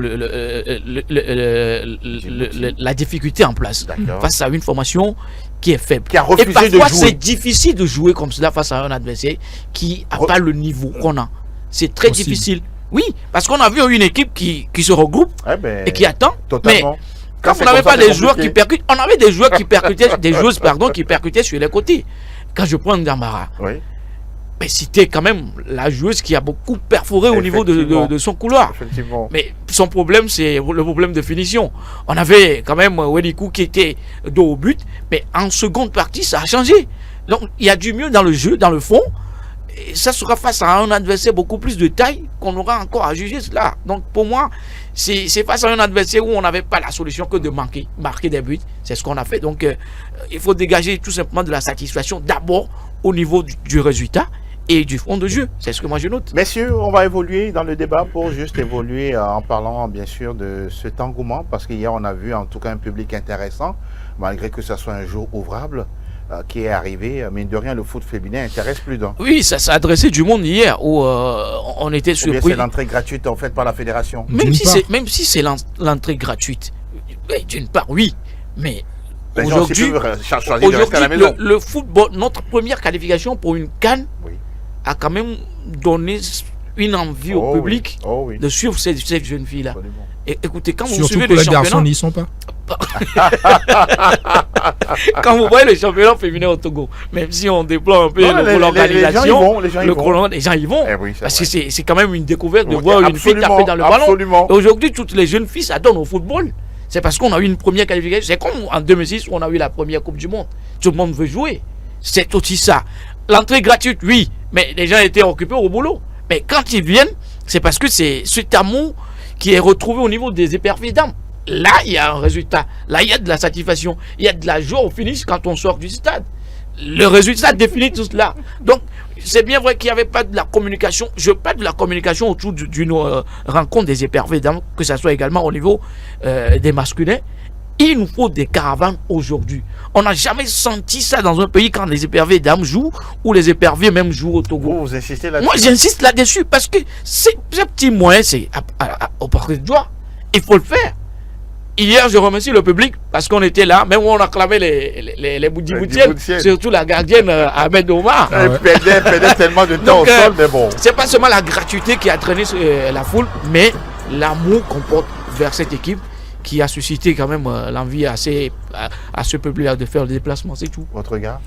la difficulté en place. D'accord. Face à une formation qui est faible. Qui a refusé Et parfois, de jouer. c'est difficile de jouer comme cela face à un adversaire qui n'a pas le niveau qu'on a. C'est très Possible. difficile. Oui, parce qu'on a vu une équipe qui se regroupe Eh ben, et qui attend. Mais totalement. quand c'est on n'avait comme ça, pas c'est des joueurs qui compliqué. percutent, on avait des joueurs qui percutaient, des joueuses pardon, qui percutaient sur les côtés. Quand je prends Ndambara, Oui, mais c'était quand même la joueuse qui a beaucoup perforé au niveau Effectivement. de son couloir. effectivement. Mais son problème, c'est le problème de finition. On avait quand même Wenikou qui était dos au but, mais en seconde partie, ça a changé. Donc, il y a du mieux dans le jeu, dans le fond. Et ça sera face à un adversaire beaucoup plus de taille qu'on aura encore à juger cela. Donc, pour moi, c'est face à un adversaire où on n'avait pas la solution que de marquer des buts. C'est ce qu'on a fait. Donc, il faut dégager tout simplement de la satisfaction d'abord au niveau du résultat et du fond de jeu. C'est ce que moi je note. Messieurs, on va évoluer dans le débat pour juste évoluer en parlant bien sûr de cet engouement, parce qu'hier on a vu en tout cas un public intéressant, malgré que ce soit un jour ouvrable qui est arrivé. Mine de rien, le foot féminin intéresse plus d'un. Oui, ça s'est adressé du monde hier où on était Ou bien surpris. c'est l'entrée gratuite en fait par la fédération. Même D'une part. même si c'est l'entrée gratuite, d'une part, oui, mais Les gens aussi aujourd'hui, peuvent choisir de rester à la aujourd'hui, maison. le football, notre première qualification pour une CAN Oui. a quand même donné une envie au Oh oui. public Oh oui. de suivre cette jeune fille-là. Absolument. Et écoutez, quand vous Surtout suivez que le les garçons championnat, n'y sont pas. quand vous voyez le championnat féminin au Togo, même si on déplore un peu Non, les gens y l'organisation, vont, les gens y le vont. chrono, les gens y vont. Eh oui, c'est Parce que vrai. c'est quand même une découverte de Oui, voir une fille absolument, taper dans le ballon. absolument. Et aujourd'hui, toutes les jeunes filles s'adonnent au football. C'est parce qu'on a eu une première qualification. C'est comme en 2006 où on a eu la première Coupe du Monde. Tout le monde veut jouer. C'est aussi ça. L'entrée gratuite, oui, mais les gens étaient occupés au boulot. Mais quand ils viennent, c'est parce que c'est cet amour qui est retrouvé au niveau des éperviers d'âme. Là, il y a un résultat. Là, il y a de la satisfaction. Il y a de la joie au finish quand on sort du stade. Le résultat définit tout cela. Donc, c'est bien vrai qu'il n'y avait pas de la communication. Je parle de la communication autour d'une rencontre des éperviers d'âme, que ce soit également au niveau des masculins. Il nous faut des caravanes aujourd'hui. On n'a jamais senti ça dans un pays quand les éperviers d'âme jouent ou les éperviers même jouent au Togo. Vous insistez là-dessus. Moi, j'insiste là-dessus parce que ce petit moyen, c'est au portrait de doigt. Il faut le faire. Hier, je remercie le public parce qu'on était là, même où on acclamait les Djiboutiennes, Djiboutiennes. surtout la gardienne Ahmed Omar. Elle perdait tellement de temps au Donc, sol, mais bon. C'est pas seulement la gratuité qui a traîné la foule, mais l'amour qu'on porte vers cette équipe qui a suscité quand même l'envie à ce peuple-là de faire le déplacement, c'est tout. Votre regard?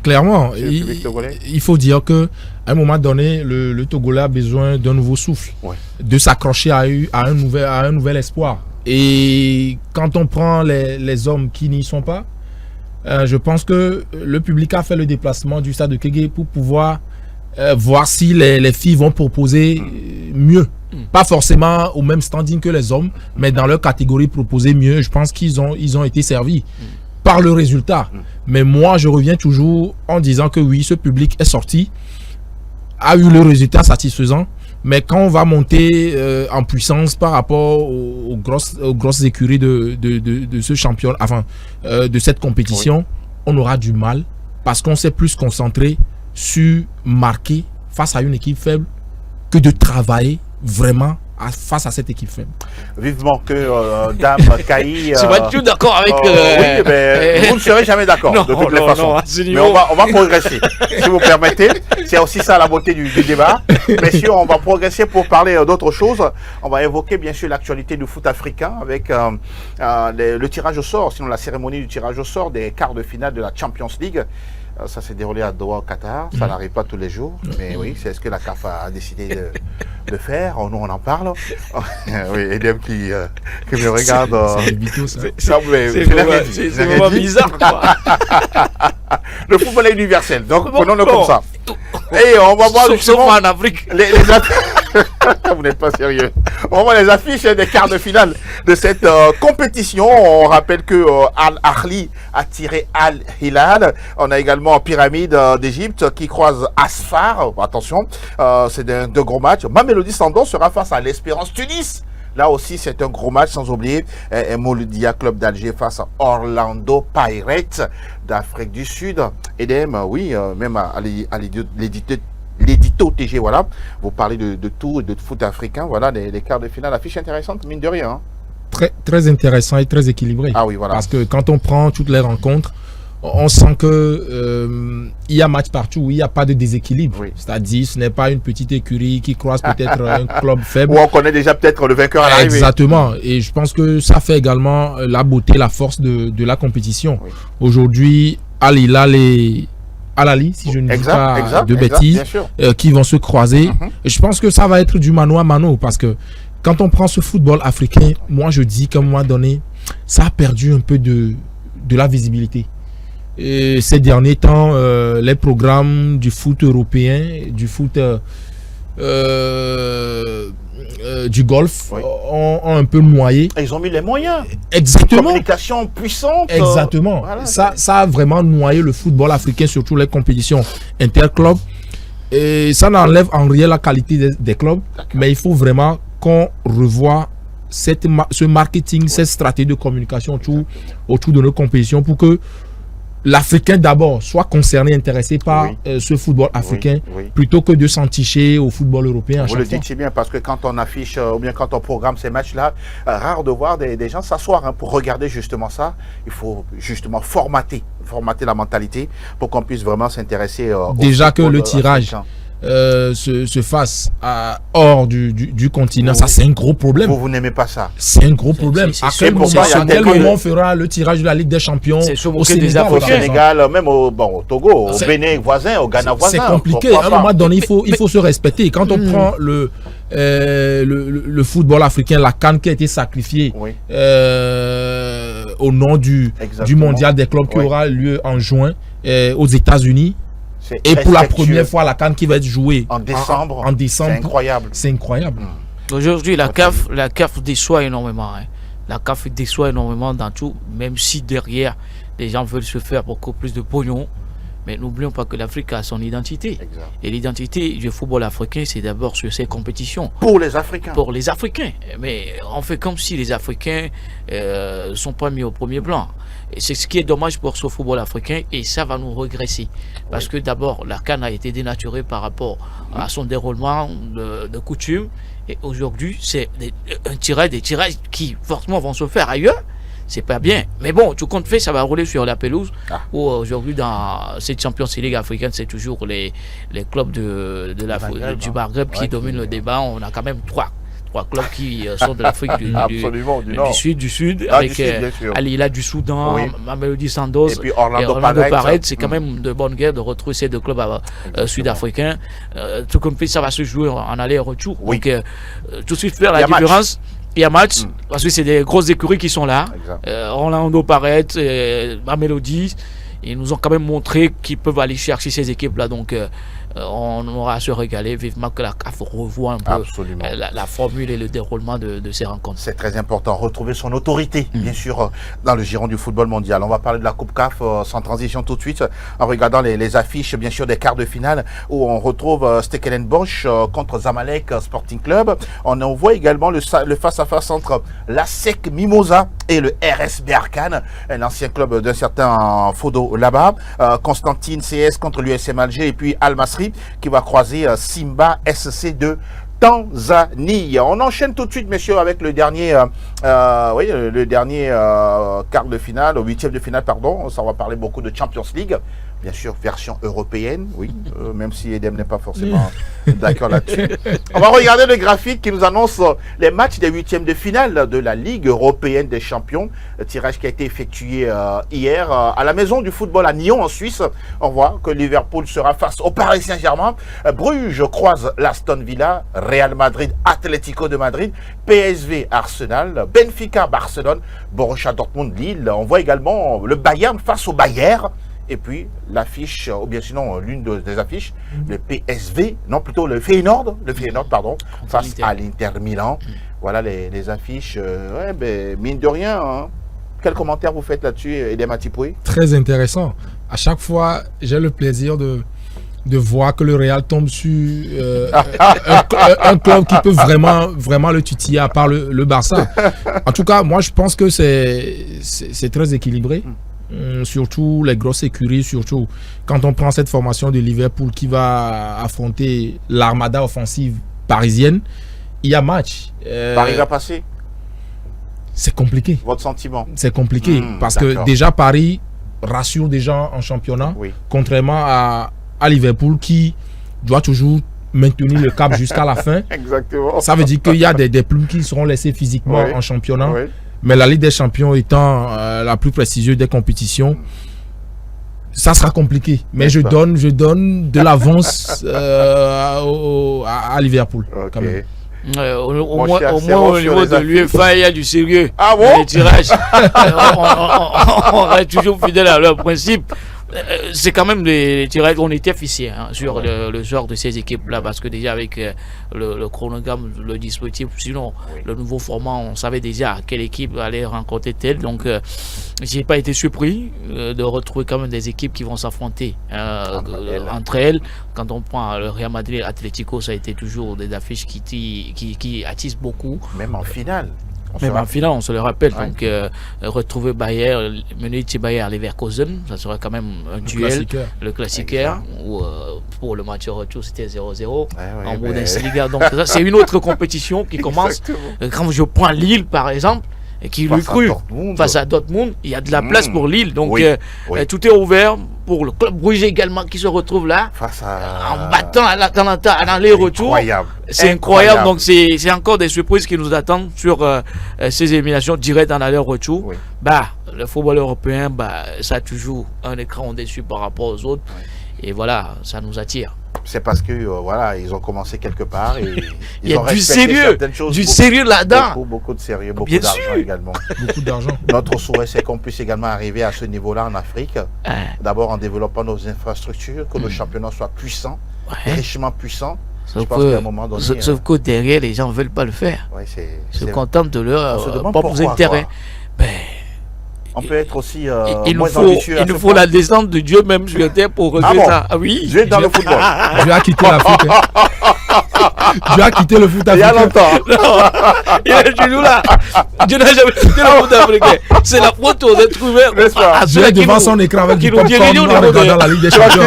Clairement, C'est le public togolais. il faut dire que à un moment donné, le Togolais a besoin d'un nouveau souffle, Ouais. de s'accrocher à un nouvel espoir. Et quand on prend les hommes qui n'y sont pas, je pense que le public a fait le déplacement du stade de Kégué pour pouvoir voir si les filles vont proposer mieux. Pas forcément au même standing que les hommes, mais dans leur catégorie proposer mieux. Je pense qu'ils ont été servis par le résultat. Mais moi, je reviens toujours en disant que oui, ce public est sorti, a eu le résultat satisfaisant. Mais quand on va monter en puissance par rapport aux grosses écuries de ce champion, enfin de cette compétition, on aura du mal parce qu'on s'est plus concentré sur marquer face à une équipe faible que de travailler vraiment face à cette équipe faible. Vivement que Dame Kaï... Tu vas être d'accord avec... oui, mais vous ne serez jamais d'accord de toutes les façons. Non, à ce mais niveau... on va progresser, si vous permettez. C'est aussi ça la beauté du débat. Messieurs, on va progresser pour parler d'autres choses. On va évoquer bien sûr l'actualité du foot africain avec le tirage au sort, sinon la cérémonie du tirage au sort des quarts de finale de la Champions League. Ça s'est déroulé à Doha au Qatar, ça n'arrive pas tous les jours, mais oui, c'est ce que la CAF a décidé de faire. Nous, on en parle. Oui, Edem qui me regarde. C'est vraiment bizarre, quoi. Le football est universel, donc prenons-le comme ça. Et on va voir justement en Afrique. Vous n'êtes pas sérieux. On voit les affiches des quarts de finale de cette compétition. On rappelle que Al-Ahli a tiré Al-Hilal. On a également Pyramide d'Égypte qui croise Asfar. Attention, c'est de gros matchs. Mamelodi Sundowns sera face à l'Espérance Tunis. Là aussi, c'est un gros match, sans oublier Mouloudia Club d'Alger face à Orlando Pirates d'Afrique du Sud. Edem, oui, même à l'édito TG, voilà. Vous parlez de tout, de foot africain, voilà, les quarts de finale, affiche intéressante, mine de rien. Hein. Très, très intéressant et très équilibré. Ah oui, voilà. Parce que quand on prend toutes les rencontres, on sent que il y a match partout où il n'y a pas de déséquilibre. Oui. C'est-à-dire, ce n'est pas une petite écurie qui croise peut-être un club faible. Où on connaît déjà peut-être le vainqueur à l'arrivée. Exactement. Et je pense que ça fait également la beauté, la force de la compétition. Oui. Aujourd'hui, Al-Hilal et Al-Ahli, si je ne dis pas de bêtises, qui vont se croiser. Et je pense que ça va être du mano à mano parce que quand on prend ce football africain, moi je dis qu'à un moment donné, ça a perdu un peu de la visibilité. Et ces derniers temps, les programmes du foot européen, du foot du golf ont un peu noyé. Ils ont mis les moyens. Exactement. Une communication puissante. Exactement. Voilà, ça a vraiment noyé le football africain, surtout les compétitions interclubs. Et ça n'enlève en rien la qualité des clubs. Mais il faut vraiment qu'on revoie ce marketing, cette stratégie de communication autour de nos compétitions pour que l'Africain d'abord soit concerné, intéressé par ce football africain plutôt que de s'enticher au football européen. Vous le dites si bien parce que quand on affiche ou bien quand on programme ces matchs-là, rare de voir des gens s'asseoir pour regarder justement ça. Il faut justement formater la mentalité pour qu'on puisse vraiment s'intéresser au déjà que le tirage se fasse hors du continent, ça c'est un gros problème. Vous n'aimez pas ça? C'est un gros problème. À quel moment on fera le tirage de la Ligue des Champions au Sénégal, même au Togo, au Bénin voisin, au Ghana voisin? C'est compliqué. À un moment donné, il faut se respecter. Quand on prend le football africain, la CAN qui a été sacrifiée au nom du mondial des clubs qui aura lieu en juin aux États-Unis. Et pour la première fois, la CAN qui va être jouée en décembre. C'est incroyable. C'est incroyable. Aujourd'hui, la CAF déçoit énormément. Hein. La CAF déçoit énormément dans tout, même si derrière, les gens veulent se faire beaucoup plus de pognon. Mais n'oublions pas que l'Afrique a son identité. Exact. Et l'identité du football africain, c'est d'abord sur ses compétitions. Pour les Africains. Pour les Africains. Mais on fait comme si les Africains ne sont pas mis au premier plan. Et c'est ce qui est dommage pour ce football africain et ça va nous regresser. Parce que d'abord, la CAN a été dénaturée par rapport à son déroulement de coutume. Et aujourd'hui, c'est des tirages qui forcément vont se faire ailleurs. C'est pas bien. Mais bon, tout compte fait, ça va rouler sur la pelouse. Où aujourd'hui, dans cette Champions League africaine, c'est toujours les clubs du Maghreb qui dominent le débat. On a quand même trois clubs qui sont de l'Afrique du Sud, avec Al-Hilal du Soudan, Mamelodi Sundowns et puis Orlando Pirates. C'est quand même de bonne guerre de retrouver ces deux clubs sud-africains. Tout comme fait, ça va se jouer en aller-retour. Donc, tout de suite faire la différence. Il y a match, parce que c'est des grosses écuries qui sont là. Orlando Pirates, Mamelodi, ils nous ont quand même montré qu'ils peuvent aller chercher ces équipes-là. Donc, on aura à se régaler vivement que la CAF revoie un peu Absolument. la formule et le déroulement de ces rencontres. C'est très important, retrouver son autorité, bien sûr, dans le giron du football mondial. On va parler de la Coupe CAF sans transition tout de suite, en regardant les affiches, bien sûr, des quarts de finale, où on retrouve Stekelenbosch contre Zamalek Sporting Club. On en voit également le face-à-face entre l'ASEC Mimosa et le RS Berkane, l'ancien club d'un certain Fodo là-bas. Constantine CS contre l'USM Alger, et puis Al Masry qui va croiser Simba SC de Tanzanie. On enchaîne tout de suite, messieurs, avec le dernier, le dernier quart de finale, huitième de finale, pardon. Ça va parler beaucoup de Champions League. Bien sûr, version européenne, oui, même si Edem n'est pas forcément d'accord là-dessus. On va regarder le graphique qui nous annonce les matchs des huitièmes de finale de la Ligue européenne des champions. Le tirage qui a été effectué hier à la maison du football à Nyon, en Suisse. On voit que Liverpool sera face au Paris Saint-Germain. Bruges croise l'Aston Villa, Real Madrid, Atlético de Madrid, PSV, Arsenal, Benfica, Barcelone, Borussia Dortmund, Lille. On voit également le Bayern face au Bayern. Et puis l'affiche, ou bien sinon l'une des affiches, le PSV, non plutôt le Feyenoord, pardon, face à l'Inter Milan. Voilà les affiches. Mine de rien, hein. Quel commentaire vous faites là-dessus, Edem Atipoué? Très intéressant. À chaque fois, j'ai le plaisir de voir que le Real tombe sur un club qui peut vraiment le titiller à part le Barça. En tout cas, moi je pense que c'est très équilibré. Surtout les grosses écuries, surtout quand on prend cette formation de Liverpool qui va affronter l'armada offensive parisienne, il y a match. Paris va passer? C'est compliqué. Votre sentiment? C'est compliqué parce que déjà Paris rassure des gens en championnat, contrairement à Liverpool qui doit toujours maintenir le cap jusqu'à la fin. Exactement. Ça veut dire qu'il y a des plumes qui seront laissées physiquement en championnat. Oui. Mais la Ligue des Champions étant la plus prestigieuse des compétitions, ça sera compliqué. Mais je donne de l'avance à Liverpool. Quand même. Au moins au niveau de l'UEFA, il y a du sérieux. Ah bon? Les tirages. On est toujours fidèle à leur principe. C'est quand même des tirages, on était officiers sur le genre de ces équipes-là, parce que déjà avec le chronogramme, le dispositif, sinon le nouveau format, on savait déjà quelle équipe allait rencontrer telle. Donc, j'ai pas été surpris de retrouver quand même des équipes qui vont s'affronter entre elles. Quand on prend le Real Madrid, Atlético, ça a été toujours des affiches qui attisent beaucoup. Même en finale. Même en finale, on se le rappelle. Donc, retrouver Bayern, Munich Bayern Leverkusen, ça sera quand même un duel. Le classiqueur. Où, pour le match retour, c'était 0-0 en Bundesliga. Donc, c'est une autre compétition qui commence. Quand je prends Lille, par exemple, et qui lui cru face à Dortmund, il y a de la place pour Lille. Donc, tout est ouvert pour le club Bruges également qui se retrouve là en battant à l'Atalanta à l'aller-retour. C'est incroyable. Donc, c'est encore des surprises qui nous attendent sur ces éliminations directes en aller-retour. Le football européen, ça a toujours un écran au-dessus par rapport aux autres. Et voilà, ça nous attire. C'est parce que ils ont commencé quelque part et il y a du sérieux là-dedans. Beaucoup de sérieux, beaucoup d'argent également. Beaucoup d'argent. Notre souhait, c'est qu'on puisse également arriver à ce niveau-là en Afrique. D'abord en développant nos infrastructures, que nos championnats soient puissants, richement puissants. Sauf que derrière, les gens ne veulent pas le faire. Ils se contentent de leur propres intérêts. On peut être aussi il nous faut la descente de Dieu même sur la terre pour relever ça. Ah oui. Dieu est dans le football. Dieu a quitté l'Afrique. Dieu a quitté le foot africain. Il y a longtemps. Il est toujours là. Dieu n'a jamais quitté le foot africain. C'est la faute aux êtres humains. Dieu est devant son écran avec du popcorn en regardant la Ligue des Champions.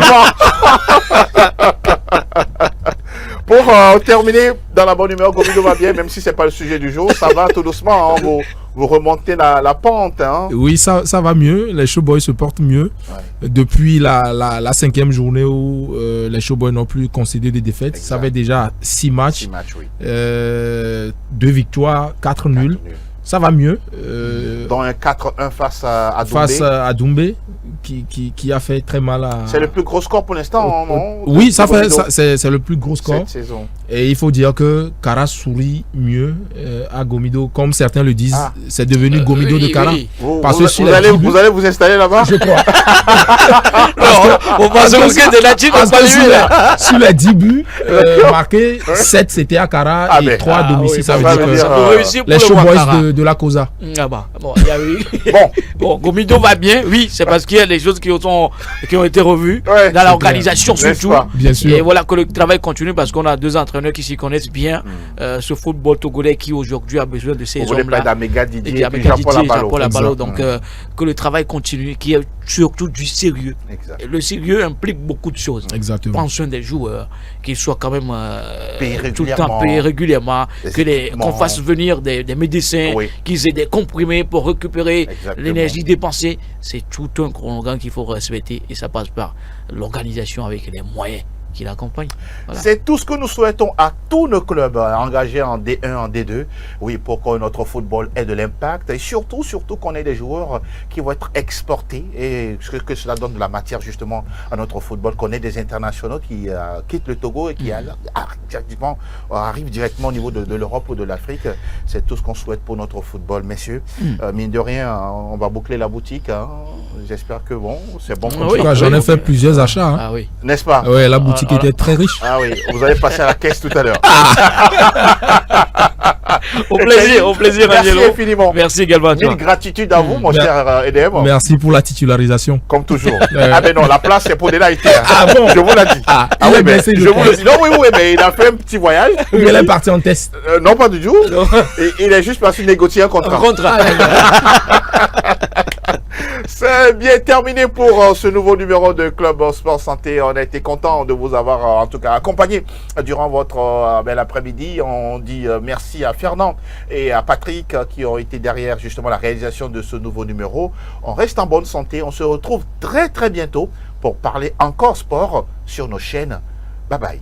Pour terminer dans la bonne humeur, Gomido va bien, même si ce n'est pas le sujet du jour, ça va tout doucement, vous remontez la pente. Oui, ça va mieux, les Showboys se portent mieux. Depuis la 5e journée où les Showboys n'ont plus concédé de défaites, ça fait déjà 6 matchs, 2 victoires, 4 nuls. ça va mieux. Dans un 4-1 face à Doumbé. Face à Doumbé, qui a fait très mal à... C'est le plus gros score pour l'instant, non? Oui, c'est le plus gros score. Cette saison. Et il faut dire que Kara sourit mieux à Gomido. Comme certains le disent, c'est devenu Gomido de Kara. Oui. Parce Vous, que vous allez vous installer là-bas? je crois. On va se moquer de la team, on Parce va que lui. sur les 10 buts marqués, 7 c'était à Kara Ah, et mais- 3 à domicile. oui, ça veut ça dire veut que dire, Ça peut réussir pour les le showboys Ouattara. de la Cosa. Ah bah, bon, il y a eu. Bon, Bon, Gomido va bien, oui, c'est parce qu'il y a des choses qui ont été revues Ouais, dans c'est l'organisation n'est-ce surtout. pas? Bien sûr. Et voilà que le travail continue parce qu'on a 2 entraîneurs qui s'y connaissent bien. Ce football togolais qui aujourd'hui a besoin de ces vous voulez pas hommes-là. d'Améga Et Didier qui et avec puis Jean-Paul Didier, Abalo. Jean-Paul Abalo. Exact. Donc que le travail continue, qu'il y ait surtout du sérieux. Exact. Et le sérieux implique beaucoup de choses. Exactement. Prendre soin des joueurs, qu'ils soient quand même Payés tout le temps régulièrement. payés régulièrement, Des équipements. qu'on fasse venir des médecins, Oui. qu'ils aient des comprimés pour récupérer Exactement. l'énergie dépensée. C'est tout un chronogramme qu'il faut respecter et ça passe par l'organisation avec les moyens qui l'accompagnent. Voilà. C'est tout ce que nous souhaitons à tous nos clubs engagés en D1, en D2. Oui, pour que notre football ait de l'impact et surtout qu'on ait des joueurs qui vont être exportés et que cela donne de la matière justement à notre football, qu'on ait des internationaux qui quittent le Togo et qui arrivent directement au niveau de l'Europe ou de l'Afrique. C'est tout ce qu'on souhaite pour notre football, messieurs. Mine de rien, on va boucler la boutique. Hein. J'espère que bon, c'est bon. Ah comme oui. En tout cas, j'en ai fait plusieurs achats. Hein. Ah oui. N'est-ce pas? Ouais, la boutique était très riche. Ah oui, vous allez passer à la caisse tout à l'heure. Au plaisir, Merci Angelo. infiniment. Merci également à toi. Mille gratitudes à vous, mon Mer- cher EDM. Merci pour la titularisation. Comme toujours. Ah mais non, la place c'est pour Delaïté. Hein. Ah bon? Je vous l'ai dit. Ah, il oui, a mais baissé je le vous le dis. Non, oui, mais il a fait un petit voyage. Il est parti en test. Non, pas du tout. Et il est juste passé négocier un contrat. Contrat. C'est bien terminé pour ce nouveau numéro de Club Sport Santé. On a été content de vous avoir en tout cas accompagné durant votre bel après-midi. On dit merci à Fernand et à Patrick qui ont été derrière justement la réalisation de ce nouveau numéro. On reste en bonne santé. On se retrouve très très bientôt pour parler encore sport sur nos chaînes. Bye bye.